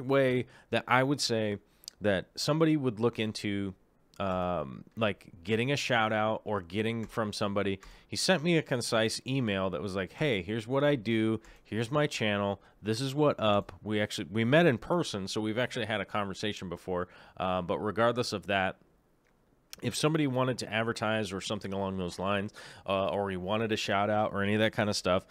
way that I would say that somebody would look into, like getting a shout out or getting from somebody. He sent me a concise email that was like, hey, here's what I do. Here's my channel. This is what up. We met in person, so we've actually had a conversation before. But regardless of that, if somebody wanted to advertise or something along those lines, or he wanted a shout out or any of that kind of stuff,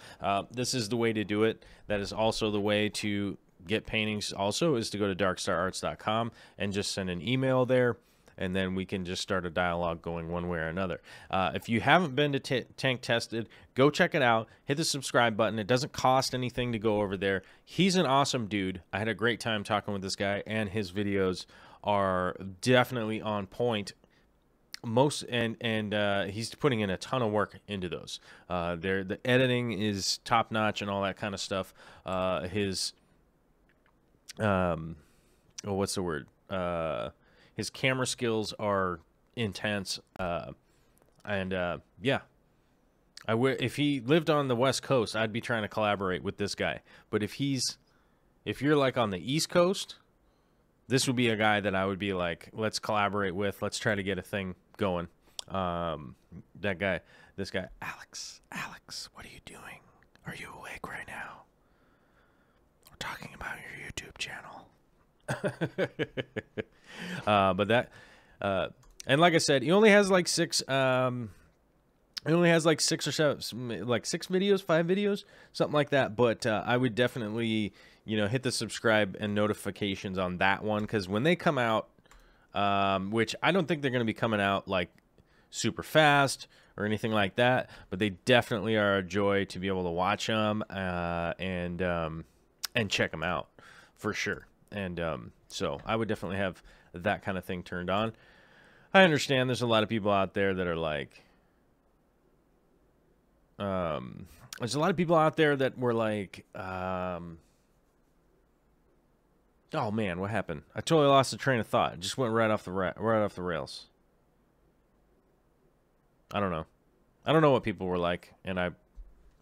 this is the way to do it. That is also the way to get paintings also, is to go to darkstararts.com and just send an email there. And then we can just start a dialogue going one way or another. If you haven't been to Tank Tested, go check it out. Hit the subscribe button. It doesn't cost anything to go over there. He's an awesome dude. I had a great time talking with this guy, and his videos are definitely on point. He's putting in a ton of work into those. The editing is top notch and all that kind of stuff. What's the word? His camera skills are intense, yeah. If he lived on the West Coast, I'd be trying to collaborate with this guy. But if you're like on the East Coast, this would be a guy that I would be like, let's collaborate with. Let's try to get a thing going. This guy, Alex, what are you doing? Are you awake right now? We're talking about your YouTube channel. And like I said, he only has like six or seven, like 6 videos, 5 videos, something like that. But I would definitely, hit the subscribe and notifications on that one, because when they come out, which I don't think they're going to be coming out like super fast or anything like that, but they definitely are a joy to be able to watch them and check them out for sure. And so I would definitely have that kind of thing turned on. I understand there's a lot of people out there that are like, there's a lot of people out there that were like, oh man, what happened? I totally lost the train of thought. It just went right off the rails. I don't know. I don't know what people were like, and I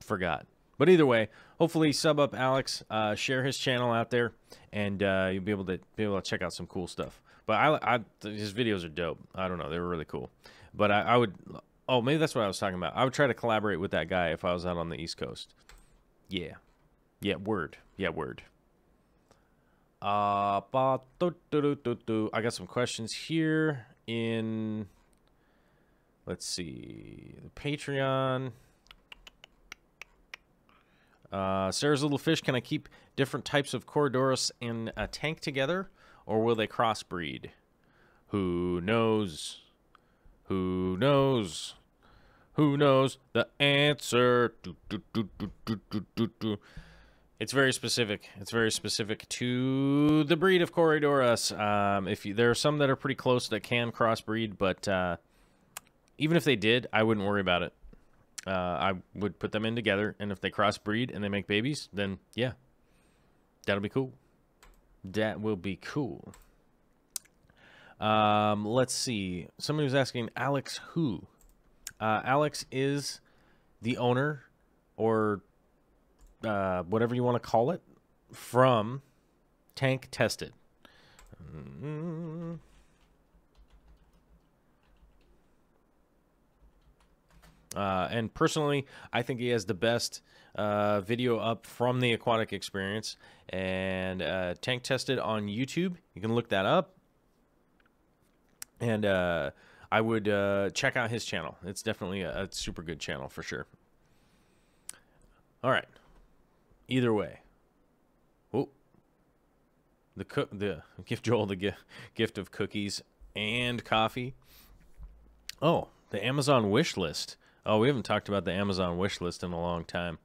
forgot. But either way, hopefully sub up Alex, share his channel out there, and you'll be able to check out some cool stuff. But his videos are dope. I don't know, they were really cool. But I would, oh, maybe that's what I was talking about. I would try to collaborate with that guy if I was out on the East Coast. Yeah, word. I got some questions here in, let's see, the Patreon. Sarah's Little Fish, can I keep different types of Corydoras in a tank together, or will they crossbreed? Who knows? Who knows? Who knows the answer? It's very specific. It's very specific to the breed of Corydoras. There are some that are pretty close that can crossbreed, but even if they did, I wouldn't worry about it. I would put them in together, and if they crossbreed and they make babies, then yeah, that'll be cool. That will be cool. Let's see. Somebody was asking Alex who? Alex is the owner, or whatever you want to call it, from Tank Tested. And personally, I think he has the best video up from the aquatic experience. And Tank Tested on YouTube, you can look that up. And I would check out his channel. It's definitely a super good channel for sure. All right. Either way. Oh, give Joel the gift of cookies and coffee. Oh, the Amazon wish list. Oh, we haven't talked about the Amazon wish list in a long time.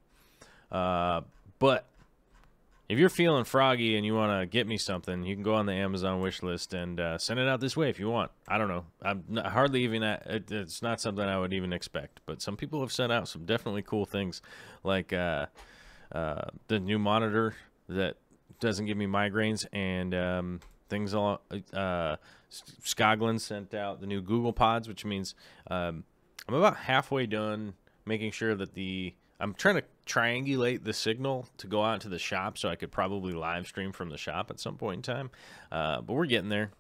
But if you're feeling froggy and you want to get me something, you can go on the Amazon wish list and send it out this way if you want. I don't know. I'm not, hardly even it's not something I would even expect, but some people have sent out some definitely cool things, like the new monitor that doesn't give me migraines, and things all. Skoglund sent out the new Google Pods, which means I'm about halfway done making sure that I'm trying to triangulate the signal to go out to the shop, so I could probably live stream from the shop at some point in time. But we're getting there.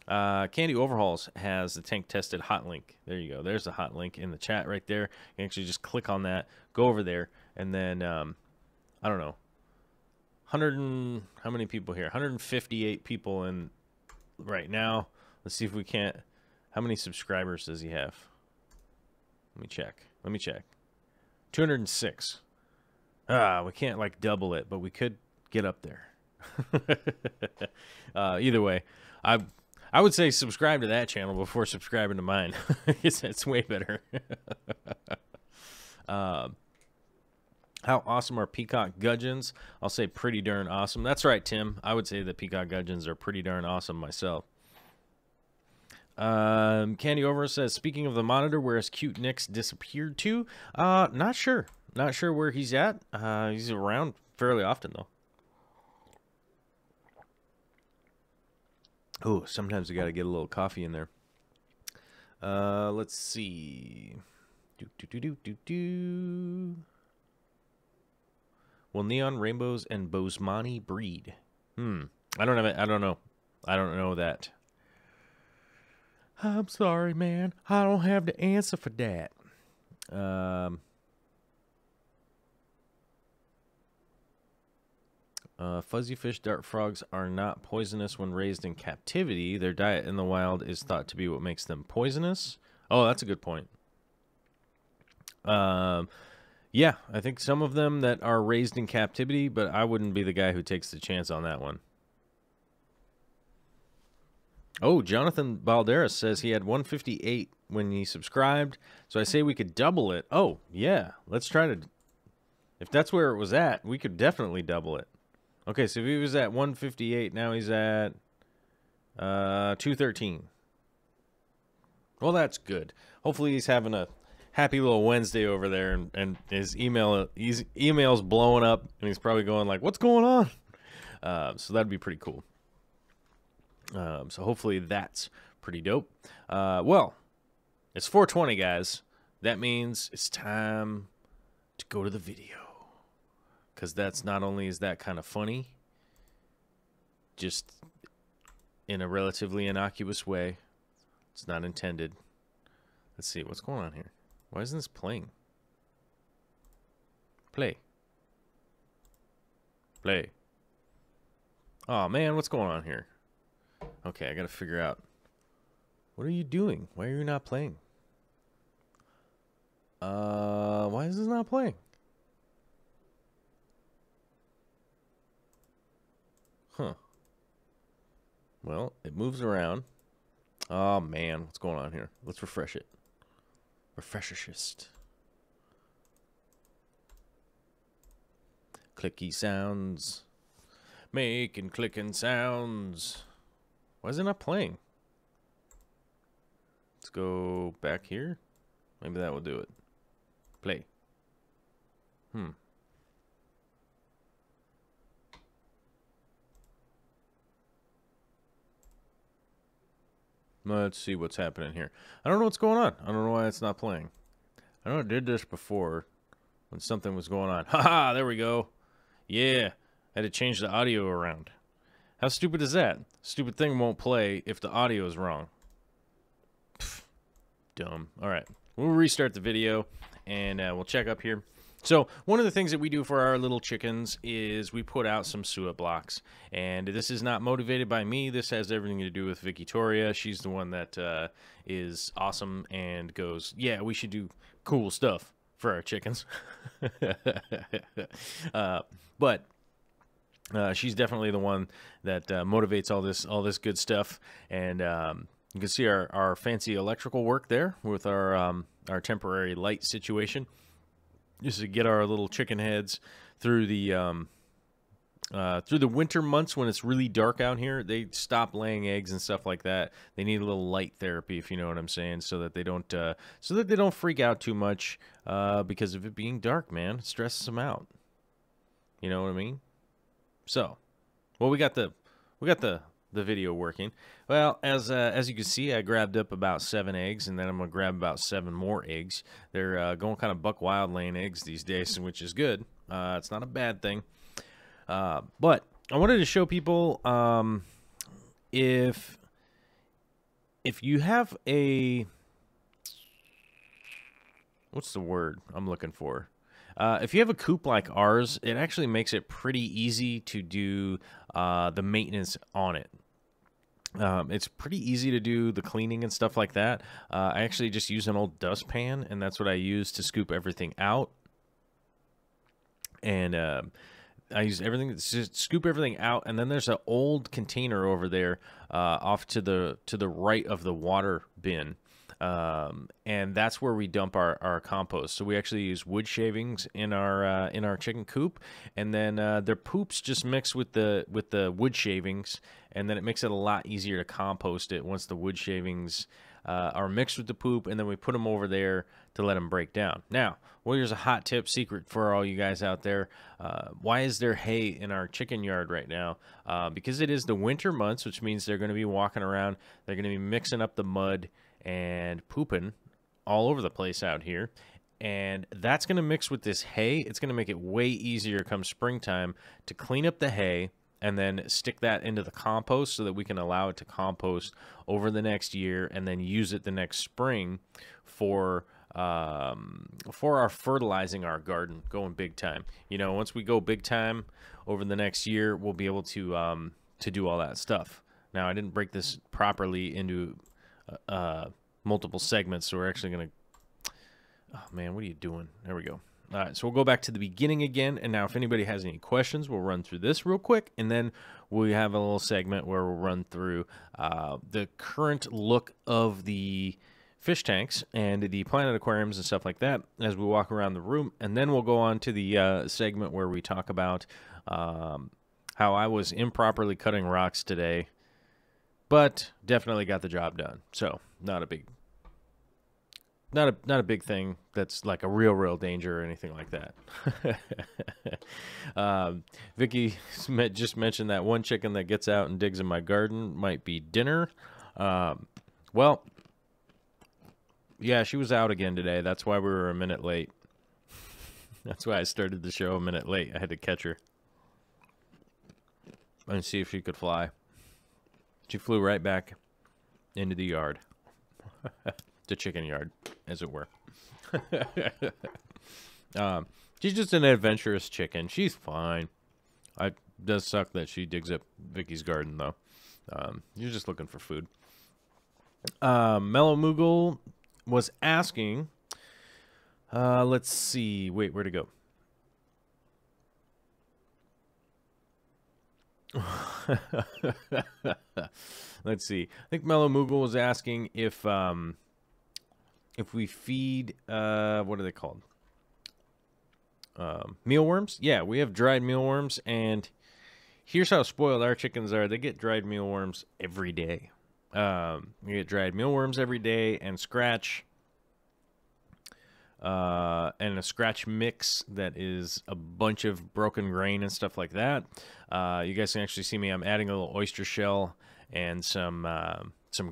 Candy Overhauls has the tank tested hot link. There you go. There's the hot link in the chat right there. You can actually just click on that, go over there, and then I don't know, how many people here? 158 people in right now. Let's see if we can't. How many subscribers does he have? Let me check. 206. We can't like double it, but we could get up there. Either way, I would say subscribe to that channel before subscribing to mine. It's way better. How awesome are Peacock Gudgeons? I'll say pretty darn awesome. That's right, Tim. I would say that Peacock Gudgeons are pretty darn awesome myself. Candy Over says, speaking of the monitor, where has Cute Nix disappeared to? Not sure. Not sure where he's at. He's around fairly often, though. Oh, sometimes we got to get a little coffee in there. Let's see. Will neon rainbows and Bosemani breed? I don't have it. I don't know. I don't know that. I'm sorry, man. I don't have the answer for that. Fuzzy fish dart frogs are not poisonous when raised in captivity. Their diet in the wild is thought to be what makes them poisonous. Oh, that's a good point. Yeah, I think some of them that are raised in captivity, but I wouldn't be the guy who takes the chance on that one. Oh, Jonathan Balderas says he had 158 when he subscribed, so I say we could double it. Oh, yeah, let's try to... If that's where it was at, we could definitely double it. Okay, so if he was at 158, now he's at 213. Well, that's good. Hopefully he's having a happy little Wednesday over there, and his email's blowing up, and he's probably going like, what's going on? So that'd be pretty cool. So hopefully that's pretty dope. Well, it's 4:20, guys. That means it's time to go to the video. Because that's not only is that kind of funny, just in a relatively innocuous way. It's not intended. Let's see, what's going on here? Why isn't this playing? Play. Play. Oh man, what's going on here? Okay, I gotta figure out. What are you doing? Why are you not playing? Why is this not playing? Huh. Well, it moves around. Oh man, what's going on here? Let's refresh it. Refreshist. Clicky sounds. Making clicking sounds. Why is it not playing? Let's go back here. Maybe that will do it. Play. Let's see what's happening here. I don't know what's going on. I don't know why it's not playing. I know I did this before when something was going on. Haha, there we go. Yeah, I had to change the audio around. How stupid is that? Stupid thing won't play if the audio is wrong. Pfft, dumb. All right, we'll restart the video and we'll check up here. So one of the things that we do for our little chickens is we put out some suet blocks. And this is not motivated by me. This has everything to do with Victoria. She's the one that is awesome and goes, yeah, we should do cool stuff for our chickens. But she's definitely the one that motivates all this good stuff. And you can see our fancy electrical work there with our temporary light situation. Just to get our little chicken heads through the through the winter months when it's really dark out here, they stop laying eggs and stuff like that. They need a little light therapy, if you know what I'm saying, so that they don't freak out too much because of it being dark, man. It stresses them out. You know what I mean? So, well, we got the video working. Well, as you can see, I grabbed up about 7 eggs, and then I'm gonna grab about 7 more eggs. They're going kind of buck wild laying eggs these days, which is good. It's not a bad thing. But I wanted to show people if you have a, what's the word I'm looking for? If you have a coop like ours, it actually makes it pretty easy to do the maintenance on it. It's pretty easy to do the cleaning and stuff like that. I actually just use an old dustpan, and that's what I use to scoop everything out. And I use everything to scoop everything out, and then there's an old container over there off to the right of the water bin. And that's where we dump our compost. So we actually use wood shavings in our chicken coop, and then their poops just mix with the wood shavings, and then it makes it a lot easier to compost it once the wood shavings are mixed with the poop, and then we put them over there to let them break down. Now, well, here's a hot tip secret for all you guys out there. Why is there hay in our chicken yard right now? Because it is the winter months, which means they're going to be walking around. They're going to be mixing up the mud and pooping all over the place out here, and that's going to mix with this hay. It's going to make it way easier come springtime to clean up the hay and then stick that into the compost so that we can allow it to compost over the next year and then use it the next spring for our fertilizing our garden, going big time. You know, once we go big time over the next year, we'll be able to do all that stuff. Now, I didn't break this properly into multiple segments, so we're actually going to, oh man, what are you doing? There we go. All right, so we'll go back to the beginning again, and now if anybody has any questions, we'll run through this real quick, and then we have a little segment where we'll run through the current look of the fish tanks and the Planet aquariums and stuff like that as we walk around the room, and then we'll go on to the segment where we talk about how I was improperly cutting rocks today, but definitely got the job done. So not a big thing that's like a real danger or anything like that. Vicky just mentioned that one chicken that gets out and digs in my garden might be dinner. Well, yeah, she was out again today. That's why we were a minute late. That's why I started the show a minute late. I had to catch her and see if she could fly. She flew right back into the yard. The chicken yard, as it were. She's just an adventurous chicken. She's fine. It does suck that she digs up Vicky's garden, though. You're just looking for food. Mellow Moogle was asking, let's see. Wait, where'd it go? Let's see. I think Mellow Moogle was asking if we feed, what are they called? Mealworms? Yeah, we have dried mealworms, and here's how spoiled our chickens are. They get dried mealworms every day. We get dried mealworms every day, and scratch, and a scratch mix that is a bunch of broken grain and stuff like that. You guys can actually see me. I'm adding a little oyster shell and some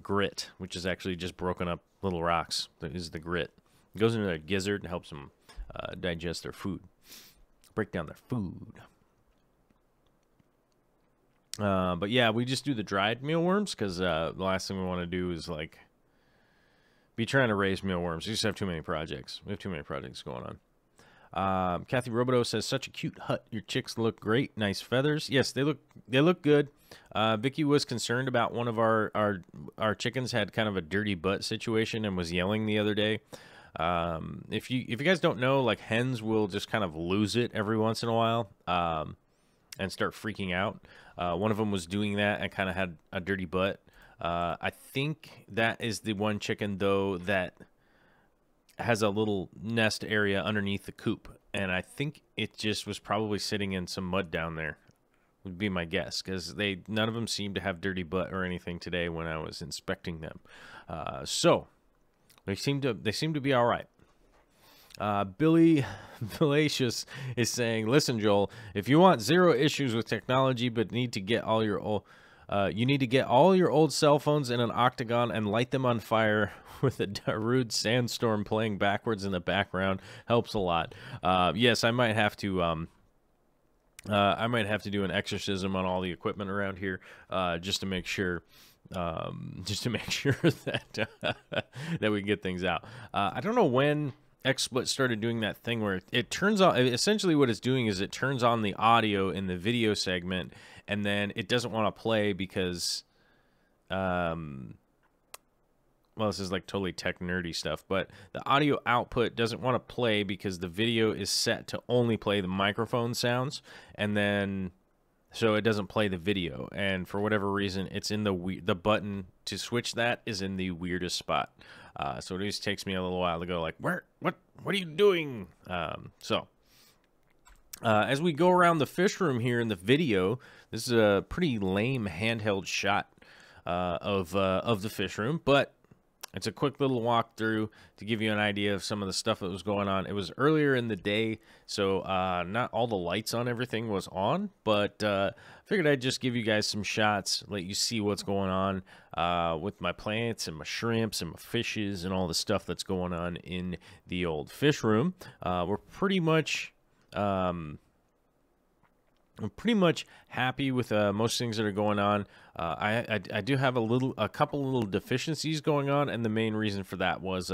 grit, which is actually just broken up little rocks. That is the grit. It goes into their gizzard and helps them digest their food, break down their food. But yeah, we just do the dried mealworms because the last thing we want to do is like be trying to raise mealworms. We just have too many projects. We have too many projects going on. Kathy Roboto says, "Such a cute hut. Your chicks look great. Nice feathers." Yes, they look good. Vicky was concerned about one of our chickens had kind of a dirty butt situation and was yelling the other day. If you guys don't know, like hens will just kind of lose it every once in a while and start freaking out. One of them was doing that and kind of had a dirty butt. I think that is the one chicken, though, that has a little nest area underneath the coop, and I think it just was probably sitting in some mud down there. would be my guess, because none of them seem to have dirty butt or anything today when I was inspecting them. So they seem to be all right. Billy Valacious is saying, "Listen, Joel, if you want zero issues with technology, but need to get all your old, you need to get all your old cell phones in an octagon and light them on fire with a Darude sandstorm playing backwards in the background. Helps a lot." Yes, I might have to. I might have to do an exorcism on all the equipment around here, just to make sure. That that we get things out. I don't know when XSplit started doing that thing where it turns on. Essentially, what it's doing is it turns on the audio in the video segment, and then it doesn't want to play because, well, this is like totally tech nerdy stuff, but the audio output doesn't want to play because the video is set to only play the microphone sounds, and then so it doesn't play the video. And for whatever reason, it's in the button to switch that is in the weirdest spot. So it just takes me a little while to go like, what are you doing? As we go around the fish room here in the video, this is a pretty lame handheld shot of the fish room, but it's a quick little walkthrough to give you an idea of some of the stuff that was going on. It was earlier in the day, so not all the lights on everything was on, but I figured I'd just give you guys some shots, let you see what's going on with my plants and my shrimps and my fishes and all the stuff that's going on in the old fish room. We're pretty much... I'm pretty much happy with most things that are going on. I do have a couple little deficiencies going on, and the main reason for that was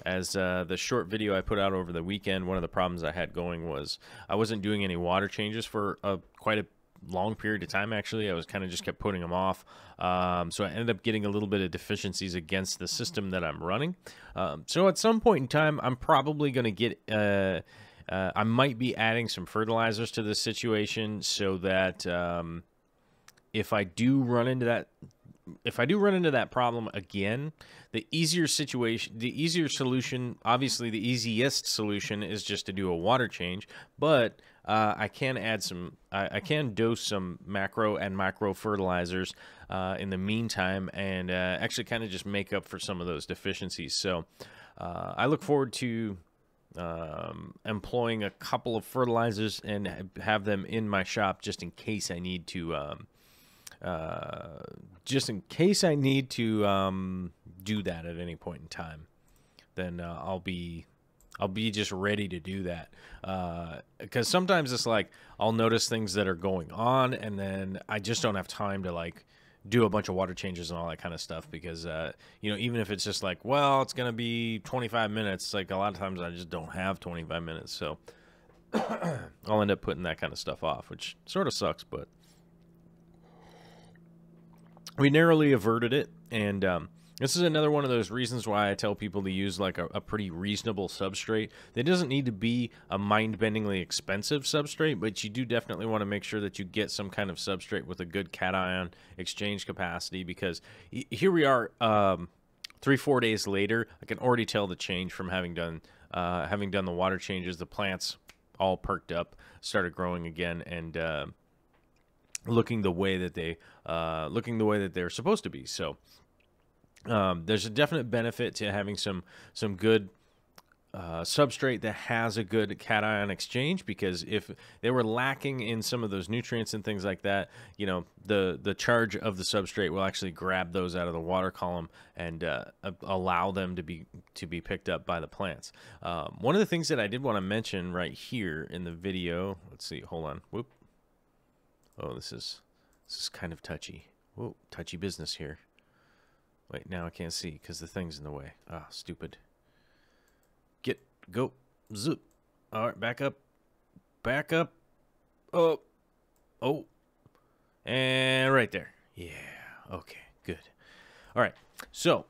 as the short video I put out over the weekend, one of the problems I had going was I wasn't doing any water changes for quite a long period of time. Actually, I was kind of just kept putting them off, so I ended up getting a little bit of deficiencies against the system that I'm running. So at some point in time, I'm probably going to get I might be adding some fertilizers to this situation so that if I do run into that problem again, the easier solution, obviously the easiest solution is just to do a water change, but I can add I can dose some macro and micro fertilizers in the meantime and actually kind of just make up for some of those deficiencies. So I look forward to employing a couple of fertilizers and have them in my shop just in case I need to do that at any point in time. Then I'll be just ready to do that, because sometimes it's like I'll notice things that are going on and then I just don't have time to like do a bunch of water changes and all that kind of stuff, because even if it's just like, well, it's gonna be 25 minutes, like a lot of times I just don't have 25 minutes, so I'll end up putting that kind of stuff off, which sort of sucks, but we narrowly averted it. And this is another one of those reasons why I tell people to use like a pretty reasonable substrate. It doesn't need to be a mind-bendingly expensive substrate, but you do definitely want to make sure that you get some kind of substrate with a good cation exchange capacity, because here we are 3-4 days later. I can already tell the change from having done the water changes. The plants all perked up, started growing again, and looking the way that they're supposed to be. So there's a definite benefit to having some good substrate that has a good cation exchange, because if they were lacking in some of those nutrients and things like that, the charge of the substrate will actually grab those out of the water column and allow them to be picked up by the plants. One of the things that I did want to mention right here in the video, let's see, hold on, whoop. Oh, this is kind of touchy. Whoa, touchy business here. Wait, now I can't see because the thing's in the way. Ah, stupid. Go, zoop. All right, back up. Oh, and right there. Yeah, okay, good. All right, so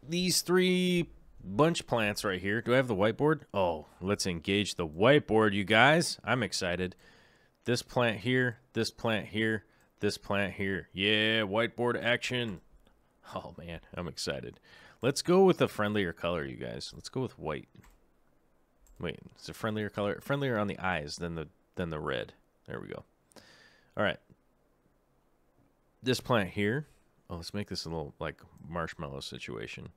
these 3 bunch plants right here. Do I have the whiteboard? Oh, let's engage the whiteboard, you guys. I'm excited. This plant here, this plant here, this plant here. Yeah, whiteboard action. Oh, man, I'm excited. Let's go with a friendlier color, you guys. Let's go with white. Wait, it's a friendlier color? Friendlier on the eyes than the red. There we go. All right. This plant here. Oh, let's make this a little like marshmallow situation.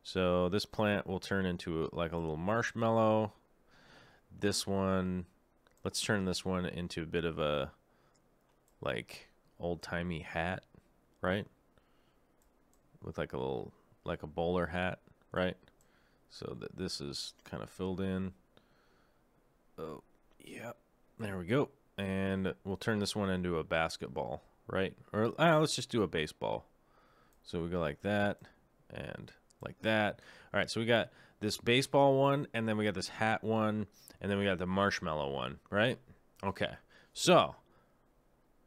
So this plant will turn into like a little marshmallow. This one, let's turn this one into a bit of a like old-timey hat, right? With like a little, like a bowler hat, right? So that this is kind of filled in. Oh, yeah, there we go. And we'll turn this one into a basketball, right? Or let's just do a baseball. So we go like that and like that. All right, so we got this baseball one, and then we got this hat one, and then we got the marshmallow one, right? Okay, so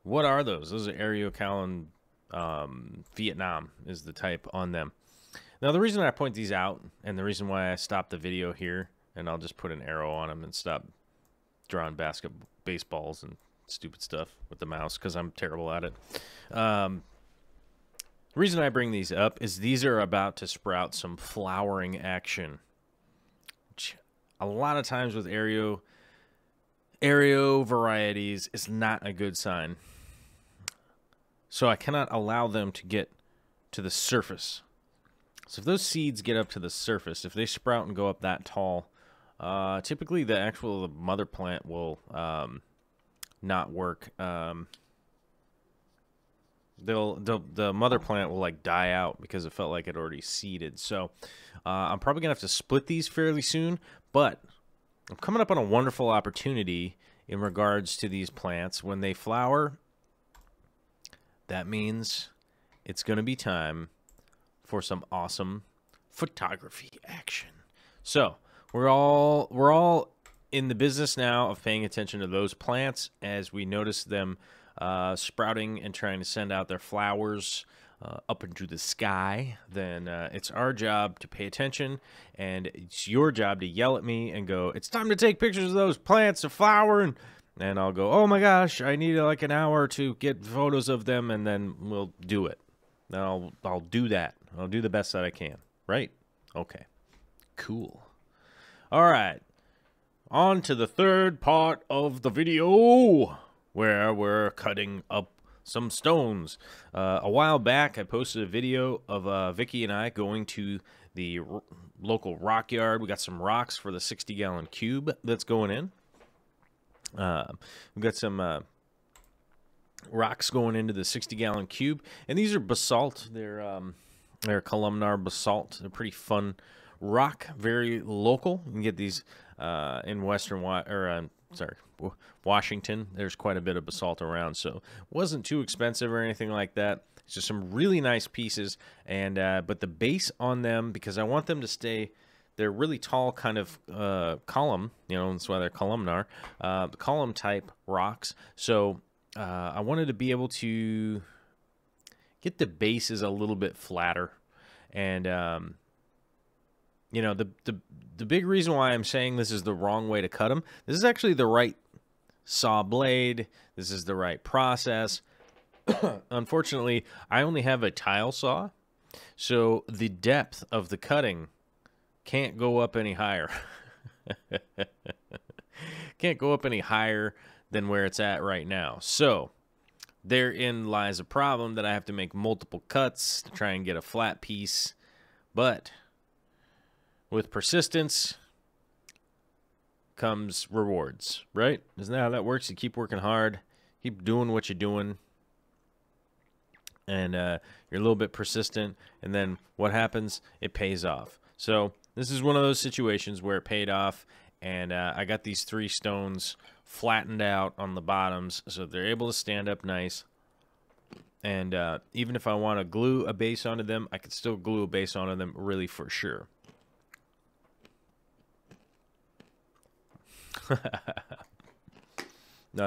what are those? Those are Aerocallan Vietnam is the type on them. Now, the reason I point these out, and the reason why I stopped the video here, and I'll just put an arrow on them and stop drawing baseballs and stupid stuff with the mouse, because I'm terrible at it. The reason I bring these up is these are about to sprout some flowering action. Which a lot of times with Aereo varieties is not a good sign. So I cannot allow them to get to the surface. So if those seeds get up to the surface, if they sprout and go up that tall, typically the mother plant will not work. The mother plant will like die out because it felt like it already seeded. So I'm probably gonna have to split these fairly soon, but I'm coming up on a wonderful opportunity in regards to these plants. When they flower, that means it's gonna be time for some awesome photography action. So we're all in the business now of paying attention to those plants as we notice them sprouting and trying to send out their flowers up into the sky. Then it's our job to pay attention, and it's your job to yell at me and go, "It's time to take pictures of those plants, they're flowering." And I'll go, "Oh my gosh, I need like an hour to get photos of them," and then we'll do it. I'll do that. I'll do the best that I can. Right? Okay. Cool. All right. On to the third part of the video, where we're cutting up some stones. A while back, I posted a video of Vicky and I going to the local rock yard. We got some rocks for the 60-gallon cube that's going in. We've got some rocks going into the 60-gallon cube, and these are basalt. They're columnar basalt. They're pretty fun rock, very local. You can get these in Washington. There's quite a bit of basalt around, so it wasn't too expensive or anything like that. It's just some really nice pieces, and but the base on them, because I want them to stay, they're really tall, kind of column. You know, that's why they're columnar, column type rocks. So I wanted to be able to get the bases a little bit flatter, and you know, the big reason why I'm saying this is the wrong way to cut them, this is actually the right saw blade. This is the right process. Unfortunately, I only have a tile saw, so the depth of the cutting can't go up any higher. Can't go up any higher than where it's at right now. So therein lies a problem that I have to make multiple cuts to try and get a flat piece. But with persistence comes rewards, right? Isn't that how that works? You keep working hard, keep doing what you're doing, and you're a little bit persistent, and then what happens? It pays off. So this is one of those situations where it paid off, and I got these 3 stones flattened out on the bottoms so they're able to stand up nice. And even if I want to glue a base onto them, I could still glue a base onto them really for sure.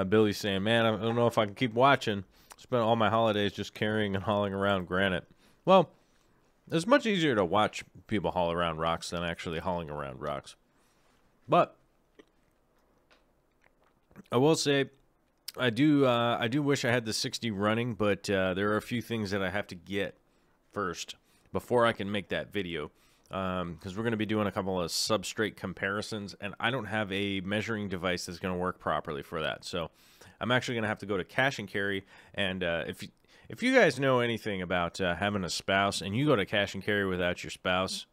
Billy's saying, "Man, I don't know if I can keep watching. Spent all my holidays just carrying and hauling around granite." Well, it's much easier to watch people haul around rocks than actually hauling around rocks. But I will say, I do wish I had the 60 running, but there are a few things that I have to get first before I can make that video. Because we're going to be doing a couple of substrate comparisons, and I don't have a measuring device that's going to work properly for that. So I'm actually going to have to go to cash and carry. And if you guys know anything about having a spouse and you go to cash and carry without your spouse,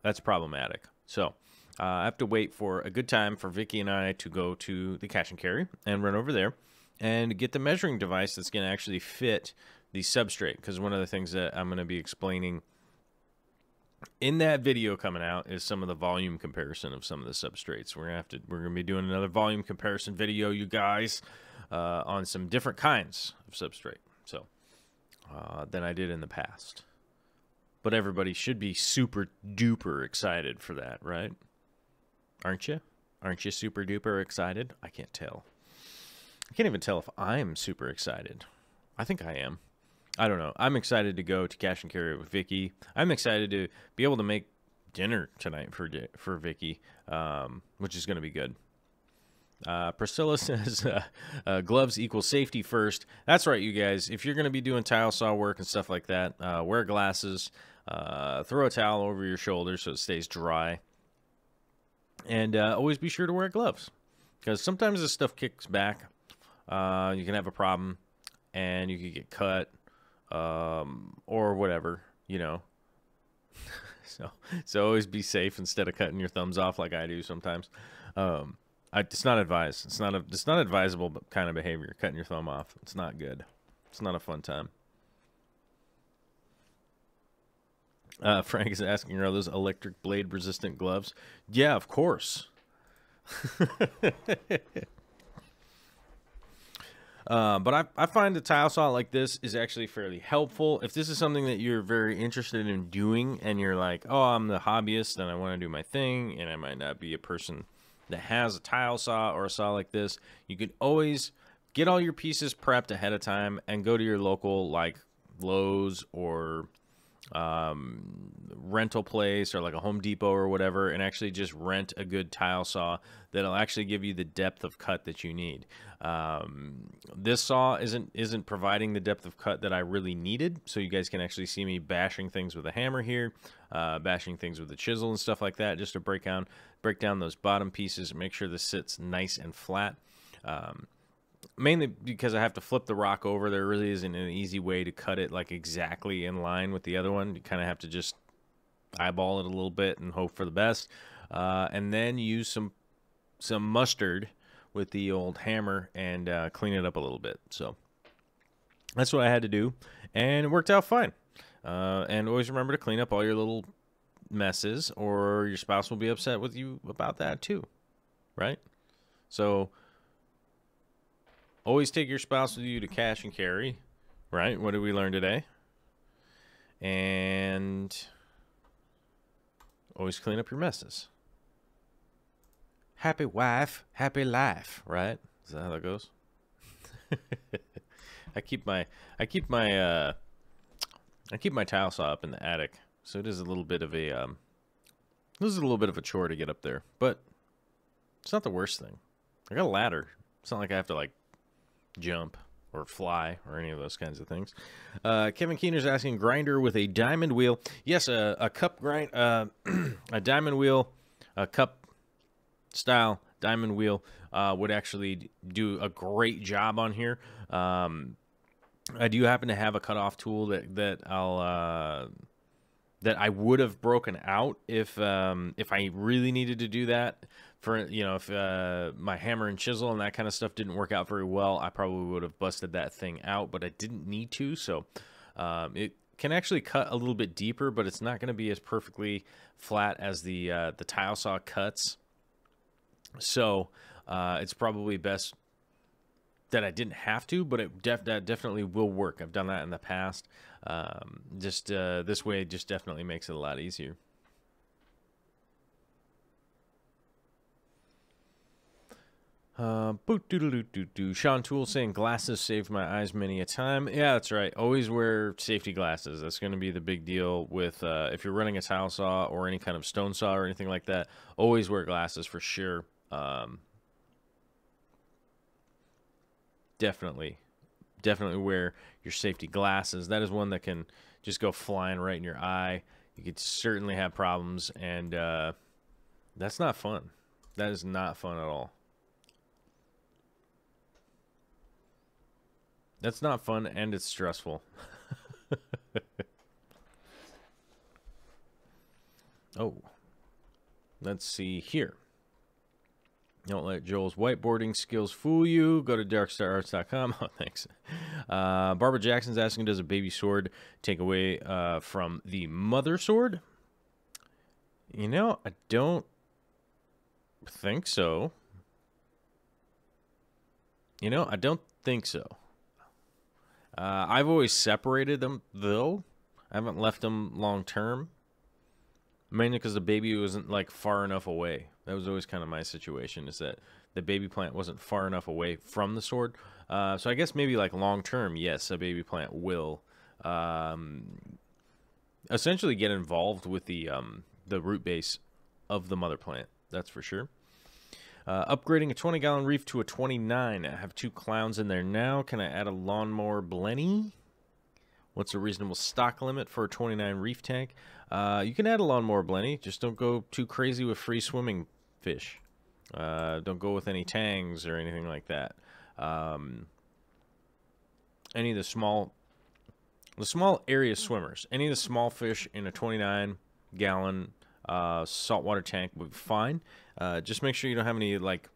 that's problematic. So I have to wait for a good time for Vicky and I to go to the cash and carry and run over there and get the measuring device that's going to actually fit the substrate. Because one of the things that I'm going to be explaining in that video coming out is some of the volume comparison of some of the substrates. We're gonna be doing another volume comparison video, you guys, on some different kinds of substrate. So than I did in the past. But everybody should be super duper excited for that, right? Aren't you? Aren't you super duper excited? I can't tell. I can't even tell if I'm super excited. I think I am. I don't know. I'm excited to go to cash and carry with Vicky. I'm excited to be able to make dinner tonight for Vicky, which is going to be good. Priscilla says, gloves equal safety first. That's right, you guys. If you're going to be doing tile saw work and stuff like that, wear glasses, throw a towel over your shoulders so it stays dry, and always be sure to wear gloves, because sometimes this stuff kicks back. You can have a problem, and you could get cut, or whatever, you know. So always be safe instead of cutting your thumbs off like I do sometimes. It's not advised. It's not advisable kind of behavior. Cutting your thumb off. It's not good. It's not a fun time. Frank is asking, are those electric blade resistant gloves? Yeah, of course. But I find the tile saw like this is actually fairly helpful. If this is something that you're very interested in doing and you're like, oh, I'm the hobbyist and I want to do my thing, and I might not be a person that has a tile saw or a saw like this, you could always get all your pieces prepped ahead of time and go to your local like Lowe's or rental place or like a Home Depot or whatever, and actually just rent a good tile saw that'll actually give you the depth of cut that you need. This saw isn't providing the depth of cut that I really needed, so you guys can actually see me bashing things with a hammer here, bashing things with a chisel and stuff like that, just to break down those bottom pieces and make sure this sits nice and flat. Mainly because I have to flip the rock over. There really isn't an easy way to cut it like exactly in line with the other one. You kind of have to just eyeball it a little bit and hope for the best, and then use some mustard with the old hammer and clean it up a little bit. So that's what I had to do, and it worked out fine. And always remember to clean up all your little messes, or your spouse will be upset with you about that too, right? So always take your spouse with you to cash and carry, right? What did we learn today? And always clean up your messes. Happy wife, happy life, right? Is that how that goes? I keep my tile saw up in the attic, so it is a little bit of a chore to get up there, but it's not the worst thing. I got a ladder. It's not like I have to like jump or fly or any of those kinds of things. Kevin Keener's asking, grinder with a diamond wheel. Yes, a cup grind, a diamond wheel, a cup style diamond wheel would actually do a great job on here. I do happen to have a cutoff tool that I would have broken out if I really needed to do that. For, you know, if my hammer and chisel and that kind of stuff didn't work out very well, I probably would have busted that thing out, but I didn't need to. So it can actually cut a little bit deeper, but it's not going to be as perfectly flat as the tile saw cuts. So it's probably best that I didn't have to, but that definitely will work. I've done that in the past. This way just definitely makes it a lot easier. Sean Toole saying, glasses saved my eyes many a time. Yeah, that's right. Always wear safety glasses. That's going to be the big deal with if you're running a tile saw or any kind of stone saw or anything like that. Always wear glasses for sure. Definitely wear your safety glasses. That is one that can just go flying right in your eye. You could certainly have problems, and that's not fun. That is not fun at all. That's not fun, and it's stressful. Oh, let's see here. Don't let Joel's whiteboarding skills fool you. Go to darkstararts.com. Oh, thanks. Barbara Jackson's asking, does a baby sword take away from the mother sword? You know, I don't think so. You know, I don't think so. I've always separated them, though. I haven't left them long term. Mainly because the baby wasn't, like, far enough away. That was always kind of my situation, is that the baby plant wasn't far enough away from the sword. So I guess maybe, like, long term, yes, a baby plant will essentially get involved with the root base of the mother plant. That's for sure. Upgrading a 20-gallon reef to a 29. I have 2 clowns in there now. Can I add a lawnmower Blenny? What's a reasonable stock limit for a 29 reef tank? You can add a lawnmower Blenny. Just don't go too crazy with free swimming fish. Don't go with any tangs or anything like that. Any of the small area swimmers, any of the small fish in a 29-gallon saltwater tank would be fine. Just make sure you don't have any like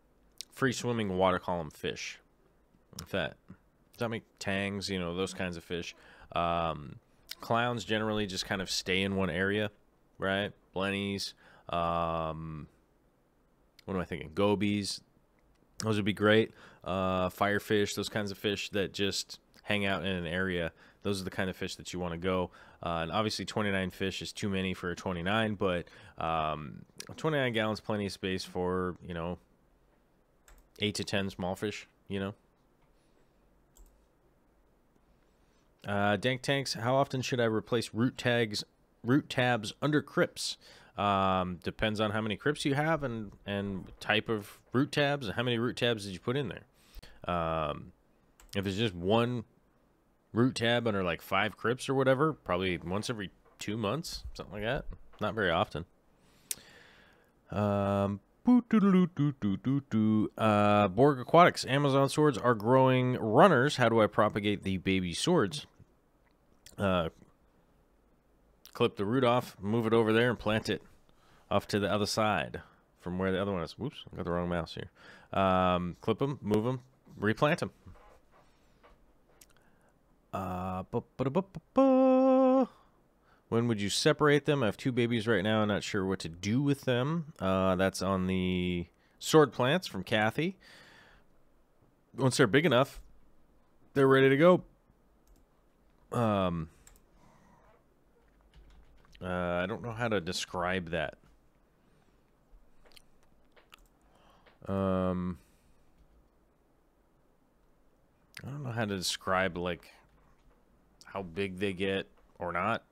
free swimming water column fish. Does that make tangs? You know, those kinds of fish. Clowns generally just kind of stay in one area, right? Blennies. What am I thinking? Gobies. Those would be great. Firefish, those kinds of fish that just hang out in an area. Those are the kind of fish that you want to go. And obviously 29 fish is too many for a 29, but 29 gallons, plenty of space for, you know, 8 to 10 small fish, you know. Dank Tanks, how often should I replace root tabs under crypts? Depends on how many crypts you have and type of root tabs and how many root tabs did you put in there. If it's just one root tab under like 5 crypts or whatever, probably once every 2 months, something like that. Not very often. Borg Aquatics, Amazon swords are growing runners. How do I propagate the baby swords? Clip the root off, move it over there, and plant it off to the other side from where the other one is. Whoops, I got the wrong mouse here. Clip them, move them, replant them. When would you separate them? I have 2 babies right now. I'm not sure what to do with them. That's on the sword plants from Kathy. Once they're big enough, they're ready to go. I don't know how to describe that. I don't know how to describe, like, how big they get or not.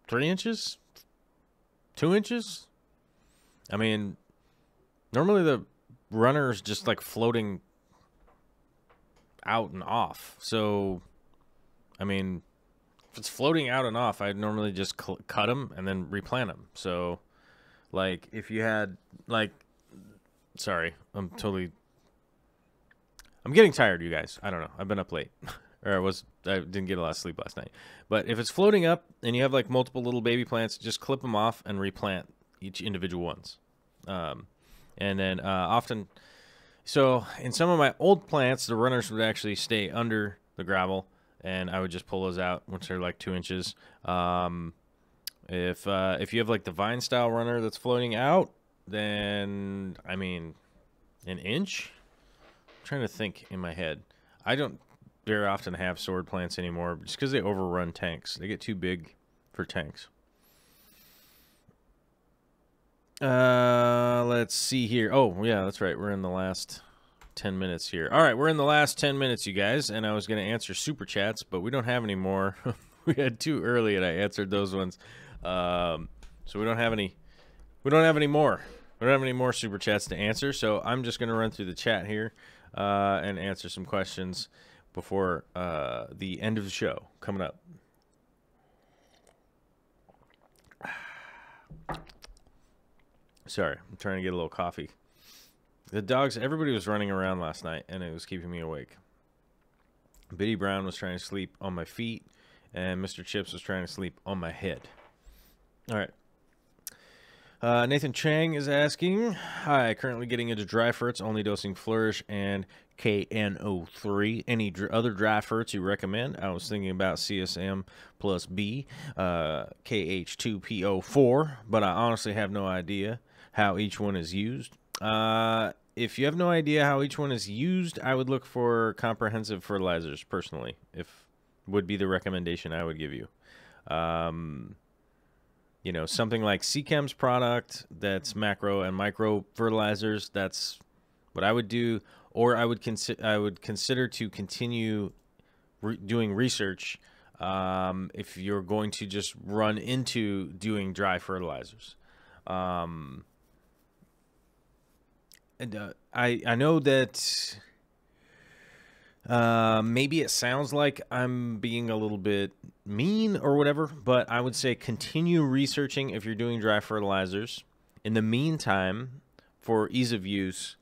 Three inches? 2 inches? I mean, normally the runner is just like floating out and off. So, I mean, if it's floating out and off, I'd normally just cut them and then replant them. So, like, if you had, like, sorry, I'm getting tired, you guys. I don't know. I've been up late. Or I didn't get a lot of sleep last night. But if it's floating up and you have like multiple little baby plants, just clip them off and replant each individual ones. And then often, so in some of my old plants, the runners would actually stay under the gravel, and I would just pull those out once they're like 2 inches. If you have like the vine style runner that's floating out, then I mean, an inch. I'm trying to think in my head. I don't very often have sword plants anymore just because they overrun tanks. They get too big for tanks. Let's see here. Oh, yeah, that's right. We're in the last 10 minutes here. All right, we're in the last 10 minutes, you guys, and I was going to answer super chats, but we don't have any more. We had 2 early, and I answered those ones. So we don't have any. We don't have any more. We don't have any more super chats to answer, so I'm just going to run through the chat here and answer some questions before the end of the show coming up. Sorry, I'm trying to get a little coffee. The dogs, everybody was running around last night, and it was keeping me awake. Biddy Brown was trying to sleep on my feet, and Mr. Chips was trying to sleep on my head. All right. Nathan Chang is asking, hi, currently getting into dry ferts, only dosing Flourish and KNO3. Any other dry ferts you recommend? I was thinking about CSM plus B, KH2PO4, but I honestly have no idea how each one is used. If you have no idea how each one is used, I would look for comprehensive fertilizers, personally, would be the recommendation I would give you. You know, something like Seachem's product that's macro and micro fertilizers, that's what I would do. Or I would consider to continue doing research if you're going to just run into doing dry fertilizers. And I know that maybe it sounds like I'm being a little bit mean or whatever, but I would say continue researching if you're doing dry fertilizers. In the meantime, for ease of use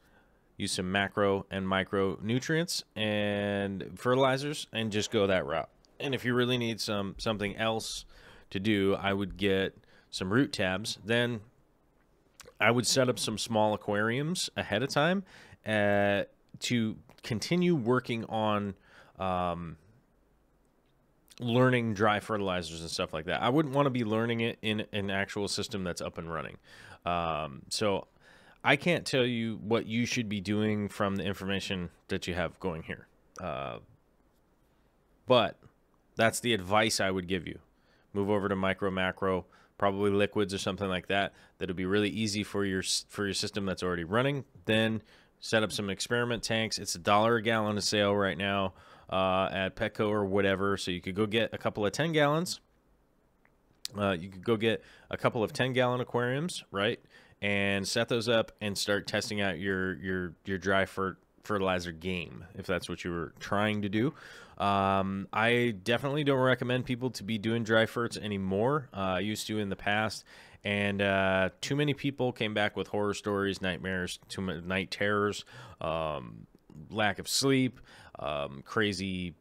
some macro and micro nutrients and fertilizers and just go that route. And if you really need something else to do, I would get some root tabs. Then I would set up some small aquariums ahead of time to continue working on learning dry fertilizers and stuff like that. I wouldn't want to be learning it in an actual system that's up and running. So I can't tell you what you should be doing from the information that you have going here. But that's the advice I would give you. Move over to micro, macro, probably liquids or something like that. That'll be really easy for your system that's already running. Then set up some experiment tanks. It's $1 a gallon a sale right now at Petco or whatever. So you could go get a couple of 10 gallons. You could go get a couple of 10-gallon aquariums, right? And set those up and start testing out your dry fertilizer game, if that's what you were trying to do. I definitely don't recommend people to be doing dry ferts anymore. I used to in the past, and too many people came back with horror stories, nightmares, too many night terrors, lack of sleep, crazy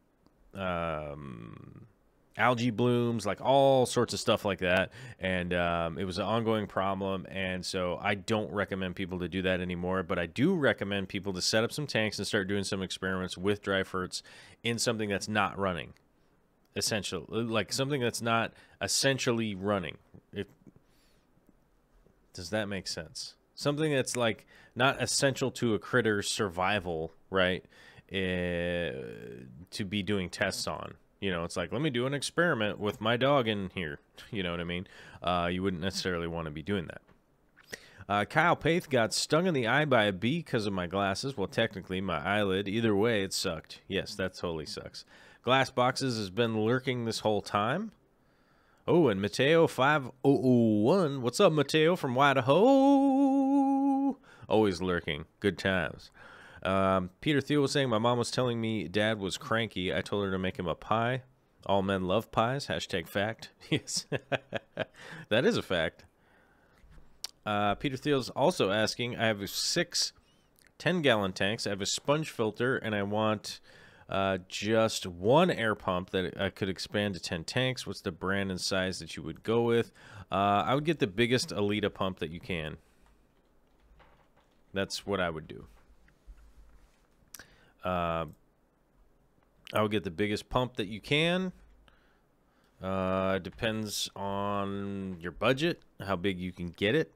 algae blooms, like all sorts of stuff like that. And it was an ongoing problem. And so I don't recommend people to do that anymore. But I do recommend people to set up some tanks and start doing some experiments with dry ferts in something that's not running. Essential, like something that's not essentially running. Does that make sense? Something that's like not essential to a critter's survival, right? To be doing tests on. You know, it's like, let me do an experiment with my dog in here. You know what I mean? You wouldn't necessarily want to be doing that. Kyle Paith got stung in the eye by a bee because of my glasses. Well, technically, my eyelid. Either way, it sucked. Yes, that totally sucks. Glass Boxes has been lurking this whole time. Oh, and Mateo 5001. What's up, Mateo from Idaho? Always lurking. Good times. Peter Thiel was saying, my mom was telling me dad was cranky. I told her to make him a pie. All men love pies. Hashtag fact. Yes. That is a fact. Peter Thiel's also asking, I have 6 10-gallon tanks. I have a sponge filter, and I want just one air pump that I could expand to 10 tanks. What's the brand and size that you would go with? I would get the biggest Alita pump that you can. That's what I would do. I would get the biggest pump that you can. Depends on your budget, how big you can get it.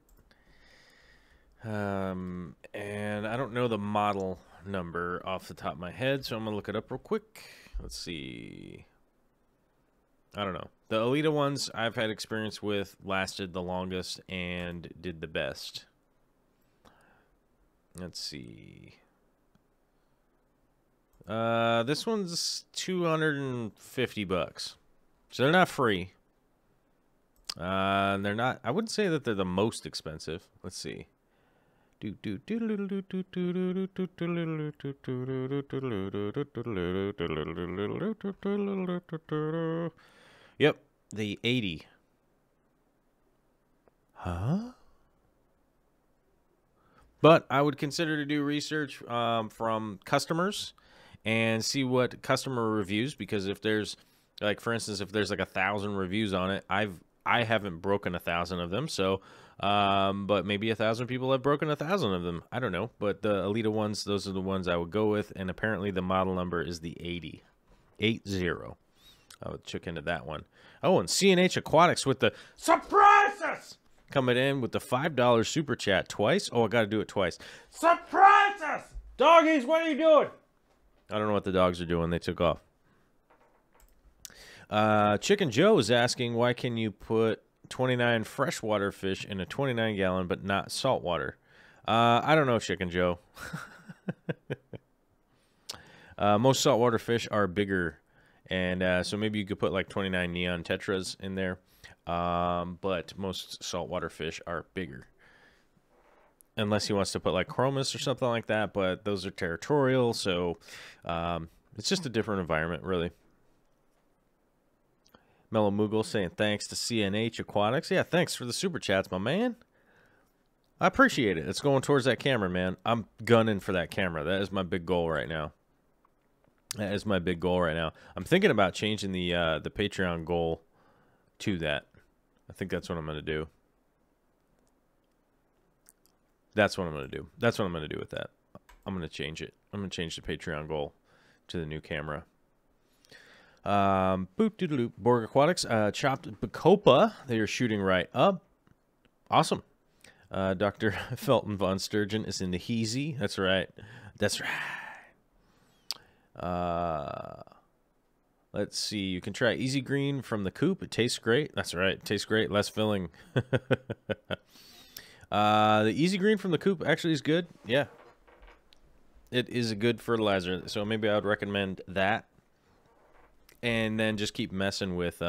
And I don't know the model number off the top of my head, so I'm gonna look it up real quick. Let's see. I don't know. The Alita ones I've had experience with lasted the longest and did the best. Let's see. This one's $250, so they're not free. They're not. I wouldn't say that they're the most expensive. Let's see. Yep, the 80. Huh? But I would consider to do research from customers and see what customer reviews, because if there's, like, for instance, if there's like 1,000 reviews on it, I haven't broken 1,000 of them. So, but maybe 1,000 people have broken 1,000 of them. I don't know. But the Alita ones, those are the ones I would go with. And apparently the model number is the 80. 80. I would check into that one. Oh, and CNH Aquatics with the surprises coming in with the $5 super chat twice. Oh, I got to do it twice. Surprises! Doggies, what are you doing? I don't know what the dogs are doing. They took off. Chicken Joe is asking, why can you put 29 freshwater fish in a 29-gallon but not saltwater? I don't know, Chicken Joe. Most saltwater fish are bigger, and so maybe you could put like 29 neon tetras in there, but most saltwater fish are bigger. Unless he wants to put like chromis or something like that, but those are territorial, so it's just a different environment, really. Mellow Moogle saying thanks to CNH Aquatics. Yeah, thanks for the super chats, my man. I appreciate it. It's going towards that camera, man. I'm gunning for that camera. That is my big goal right now. That is my big goal right now. I'm thinking about changing the Patreon goal to that. I think that's what I'm going to do. That's what I'm going to do. That's what I'm going to do with that. I'm going to change it. I'm going to change the Patreon goal to the new camera. Borg Aquatics, chopped Bacopa. They are shooting right up. Awesome. Dr. Felton von Sturgeon is in the Heezy. That's right. That's right. Let's see. You can try Easy Green from the coop. It tastes great. That's right. It tastes great. Less filling. The Easy Green from the coop actually is good. Yeah. It is a good fertilizer. So maybe I would recommend that. And then just keep messing with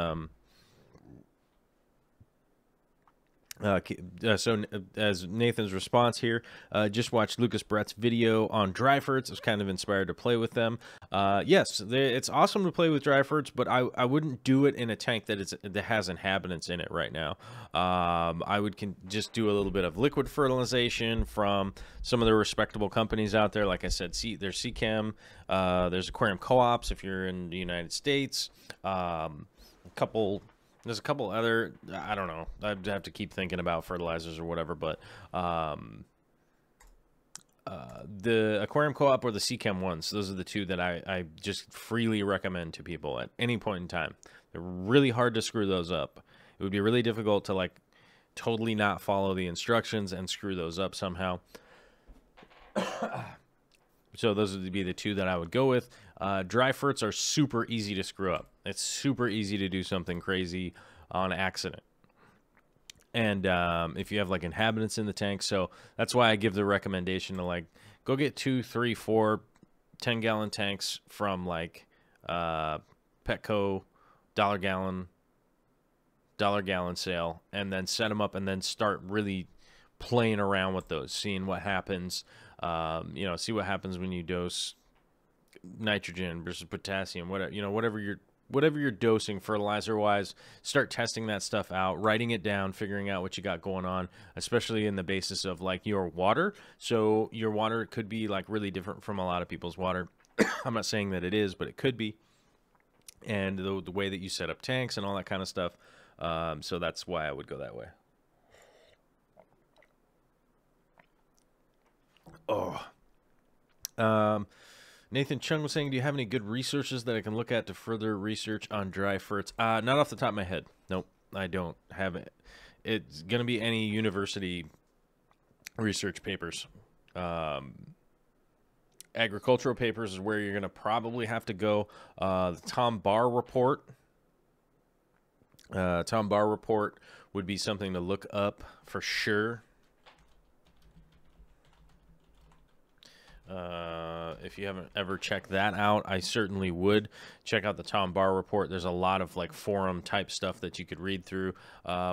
so as Nathan's response here, just watched Lucas Brett's video on dry ferts. I was kind of inspired to play with them. Yes, it's awesome to play with dry ferts, but I wouldn't do it in a tank that has inhabitants in it right now. I would just do a little bit of liquid fertilization from some of the respectable companies out there. Like I said, there's Seachem, there's Aquarium Co-ops if you're in the United States. There's a couple other, I don't know. I'd have to keep thinking about fertilizers or whatever, but the Aquarium Co-op or the Seachem ones, those are the two that I just freely recommend to people at any point in time. They're really hard to screw those up. It would be really difficult to like totally not follow the instructions and screw those up somehow. So those would be the two that I would go with. Dry ferts are super easy to screw up. It's super easy to do something crazy on accident. And if you have like inhabitants in the tank, so that's why I give the recommendation to like go get 2, 3, 4 10-gallon tanks from like Petco, dollar gallon sale, and then set them up and then start really playing around with those, seeing what happens. See what happens when you dose nitrogen versus potassium, whatever you're dosing fertilizer wise. Start testing that stuff out, writing it down, figuring out what you got going on, especially in the basis of like your water. So your water could be like really different from a lot of people's water. I'm not saying that it is, but it could be. And the way that you set up tanks and all that kind of stuff. So that's why I would go that way. Nathan Chung was saying, do you have any good resources that I can look at to further research on dry ferts? Not off the top of my head. Nope, I don't have it. It's going to be any university research papers. Agricultural papers is where you're going to probably have to go. The Tom Barr report. Tom Barr report would be something to look up for sure. If you haven't ever checked that out, I certainly would check out the Tom Barr report. There's a lot of like forum type stuff that you could read through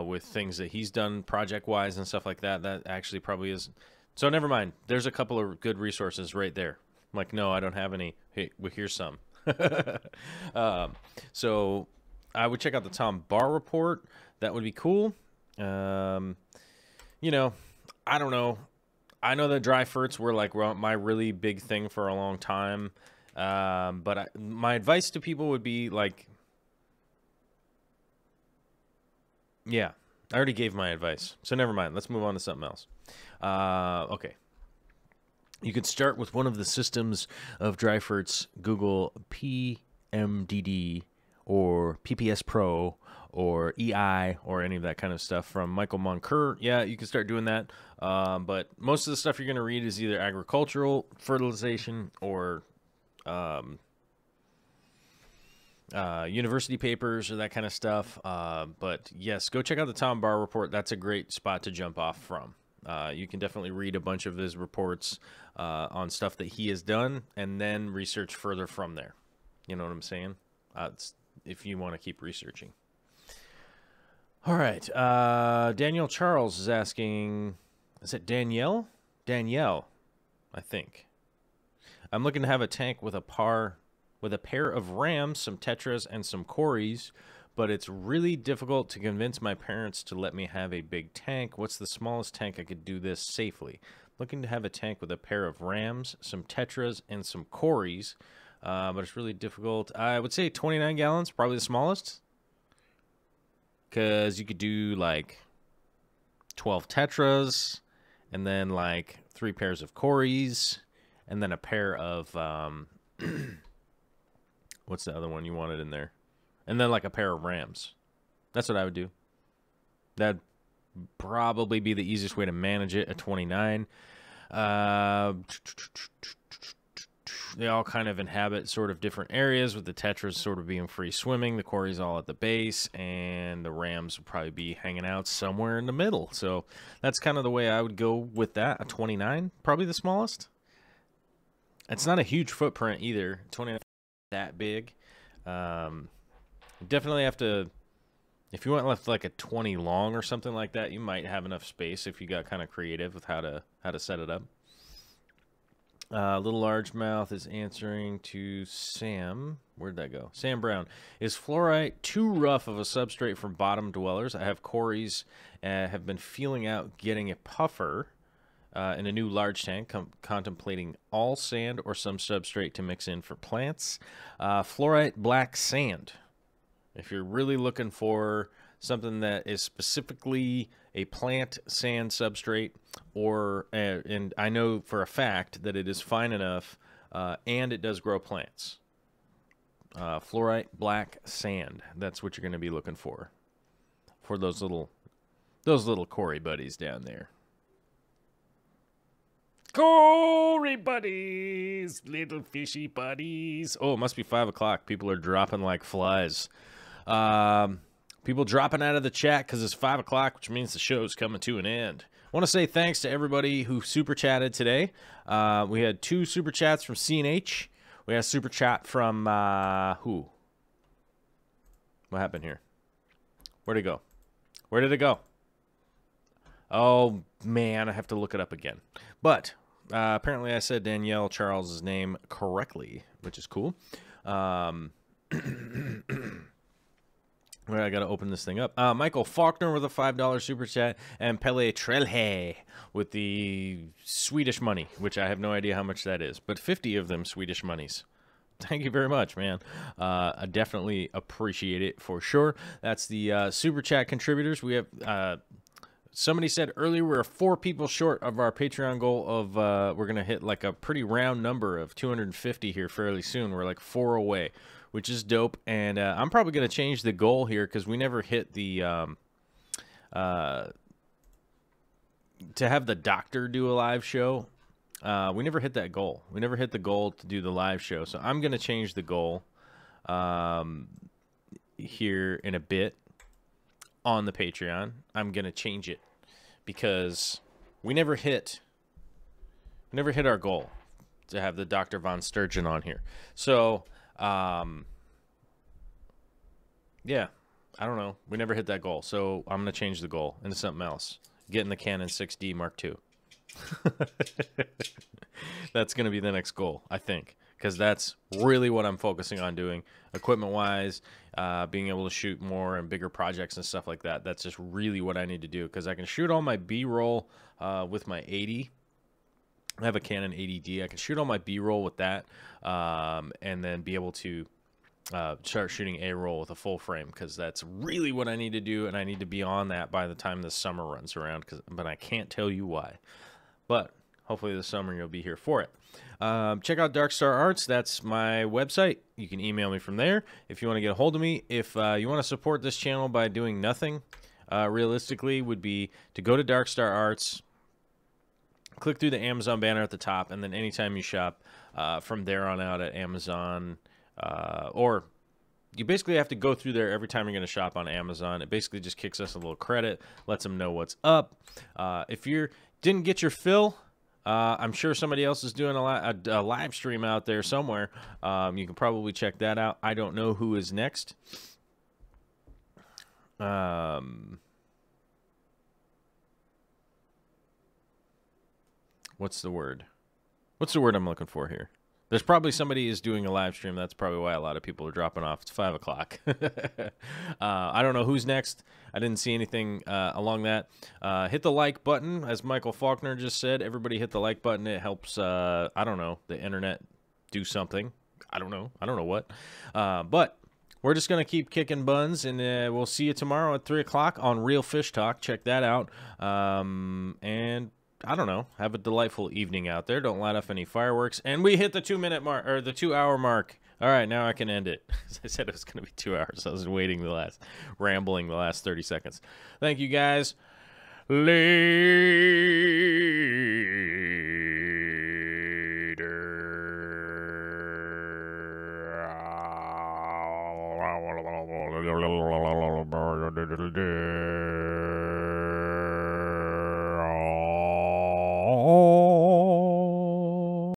with things that he's done project wise and stuff like that. That actually probably is. So never mind. There's a couple of good resources right there. I'm like, no, I don't have any. Hey, well, here's some. So I would check out the Tom Barr report. That would be cool. I don't know. I know that dry ferts were like my really big thing for a long time. But my advice to people would be like, yeah, I already gave my advice. So never mind. Let's move on to something else. Okay. You could start with one of the systems of dry ferts. Google PMDD or PPS Pro or EI or any of that kind of stuff from Michael Moncur. Yeah, you can start doing that. But most of the stuff you're going to read is either agricultural fertilization or university papers or that kind of stuff. But yes, go check out the Tom Barr report. That's a great spot to jump off from. You can definitely read a bunch of his reports on stuff that he has done and then research further from there. You know what I'm saying? If you want to keep researching. All right. Danielle Charles is asking, is it Danielle? Danielle, I think. I'm looking to have a tank with a pair of rams, some tetras, and some cories, but it's really difficult to convince my parents to let me have a big tank. What's the smallest tank I could do this safely? Looking to have a tank with a pair of rams, some tetras, and some cories, but it's really difficult. I would say 29 gallons, probably the smallest, because you could do like 12 tetras, and then like 3 pairs of cories, and then a pair of what's the other one you wanted in there? And then like a pair of rams. That's what I would do. That'd probably be the easiest way to manage it at 29. They all kind of inhabit sort of different areas, with the tetras sort of being free swimming, the cories all at the base, and the rams would probably be hanging out somewhere in the middle. So that's kind of the way I would go with that. A 29, probably the smallest. It's not a huge footprint either. 29 that big. Definitely have to, if you went left like a 20 long or something like that, you might have enough space if you got kind of creative with how to set it up. Little Largemouth is answering to Sam. Where'd that go? Sam Brown. Is fluorite too rough of a substrate for bottom dwellers? I have cories, have been feeling out getting a puffer in a new large tank, contemplating all sand or some substrate to mix in for plants. Fluorite black sand. If you're really looking for something that is specifically a plant sand substrate, or and I know for a fact that it is fine enough, and it does grow plants. Fluorite black sand. That's what you're going to be looking for those little cory buddies down there. Cory buddies, little fishy buddies. Oh, it must be 5 o'clock. People are dropping like flies. People dropping out of the chat because it's 5 o'clock, which means the show's coming to an end. I want to say thanks to everybody who super chatted today. We had 2 super chats from CNH. We had a super chat from who? What happened here? Where'd it go? Where did it go? Oh man, I have to look it up again. But apparently I said Danielle Charles' name correctly, which is cool. Well, I got to open this thing up. Michael Faulkner with a $5 super chat, and Pele Trelhe with the Swedish money, which I have no idea how much that is, but 50 of them Swedish monies. Thank you very much, man. I definitely appreciate it for sure. That's the super chat contributors. We have somebody said earlier we're 4 people short of our Patreon goal of we're going to hit like a pretty round number of 250 here fairly soon. We're like 4 away, which is dope. And I'm probably going to change the goal here because we never hit the to have the doctor do a live show. We never hit that goal. We never hit the goal to do the live show. So I'm going to change the goal here in a bit on the Patreon. I'm going to change it because we never hit our goal to have the Dr. Von Sturgeon on here. So, yeah, I don't know. We never hit that goal. So I'm going to change the goal into something else. Getting the Canon 6D Mark II. That's going to be the next goal, I think, because that's really what I'm focusing on doing equipment-wise, being able to shoot more and bigger projects and stuff like that. That's just really what I need to do because I can shoot all my B-roll with my 80 I have a Canon 80D. I can shoot all my B-roll with that, and then be able to start shooting A-roll with a full frame, because that's really what I need to do, and I need to be on that by the time the summer runs around. But I can't tell you why. But hopefully this summer you'll be here for it. Check out Dark Star Arts. That's my website. You can email me from there if you want to get a hold of me. If you want to support this channel by doing nothing, realistically, would be to go to Dark Star Arts, click through the Amazon banner at the top, and then anytime you shop from there on out at Amazon, or you basically have to go through there every time you're going to shop on Amazon. It basically just kicks us a little credit, lets them know what's up. If you didn't get your fill, I'm sure somebody else is doing a live stream out there somewhere. You can probably check that out. I don't know who is next. What's the word? What's the word I'm looking for here? There's probably somebody is doing a live stream. That's probably why a lot of people are dropping off. It's 5 o'clock. I don't know who's next. I didn't see anything along that. Hit the like button, as Michael Faulkner just said. Everybody hit the like button. It helps, I don't know, the internet do something. I don't know what. But we're just going to keep kicking buns, and we'll see you tomorrow at 3 o'clock on Real Fish Talk. Check that out. And I don't know. Have a delightful evening out there. Don't light off any fireworks. And we hit the 2-minute mark, or the 2-hour mark. All right, now I can end it. As I said, it was going to be 2 hours. I was rambling the last 30 seconds. Thank you, guys. Later.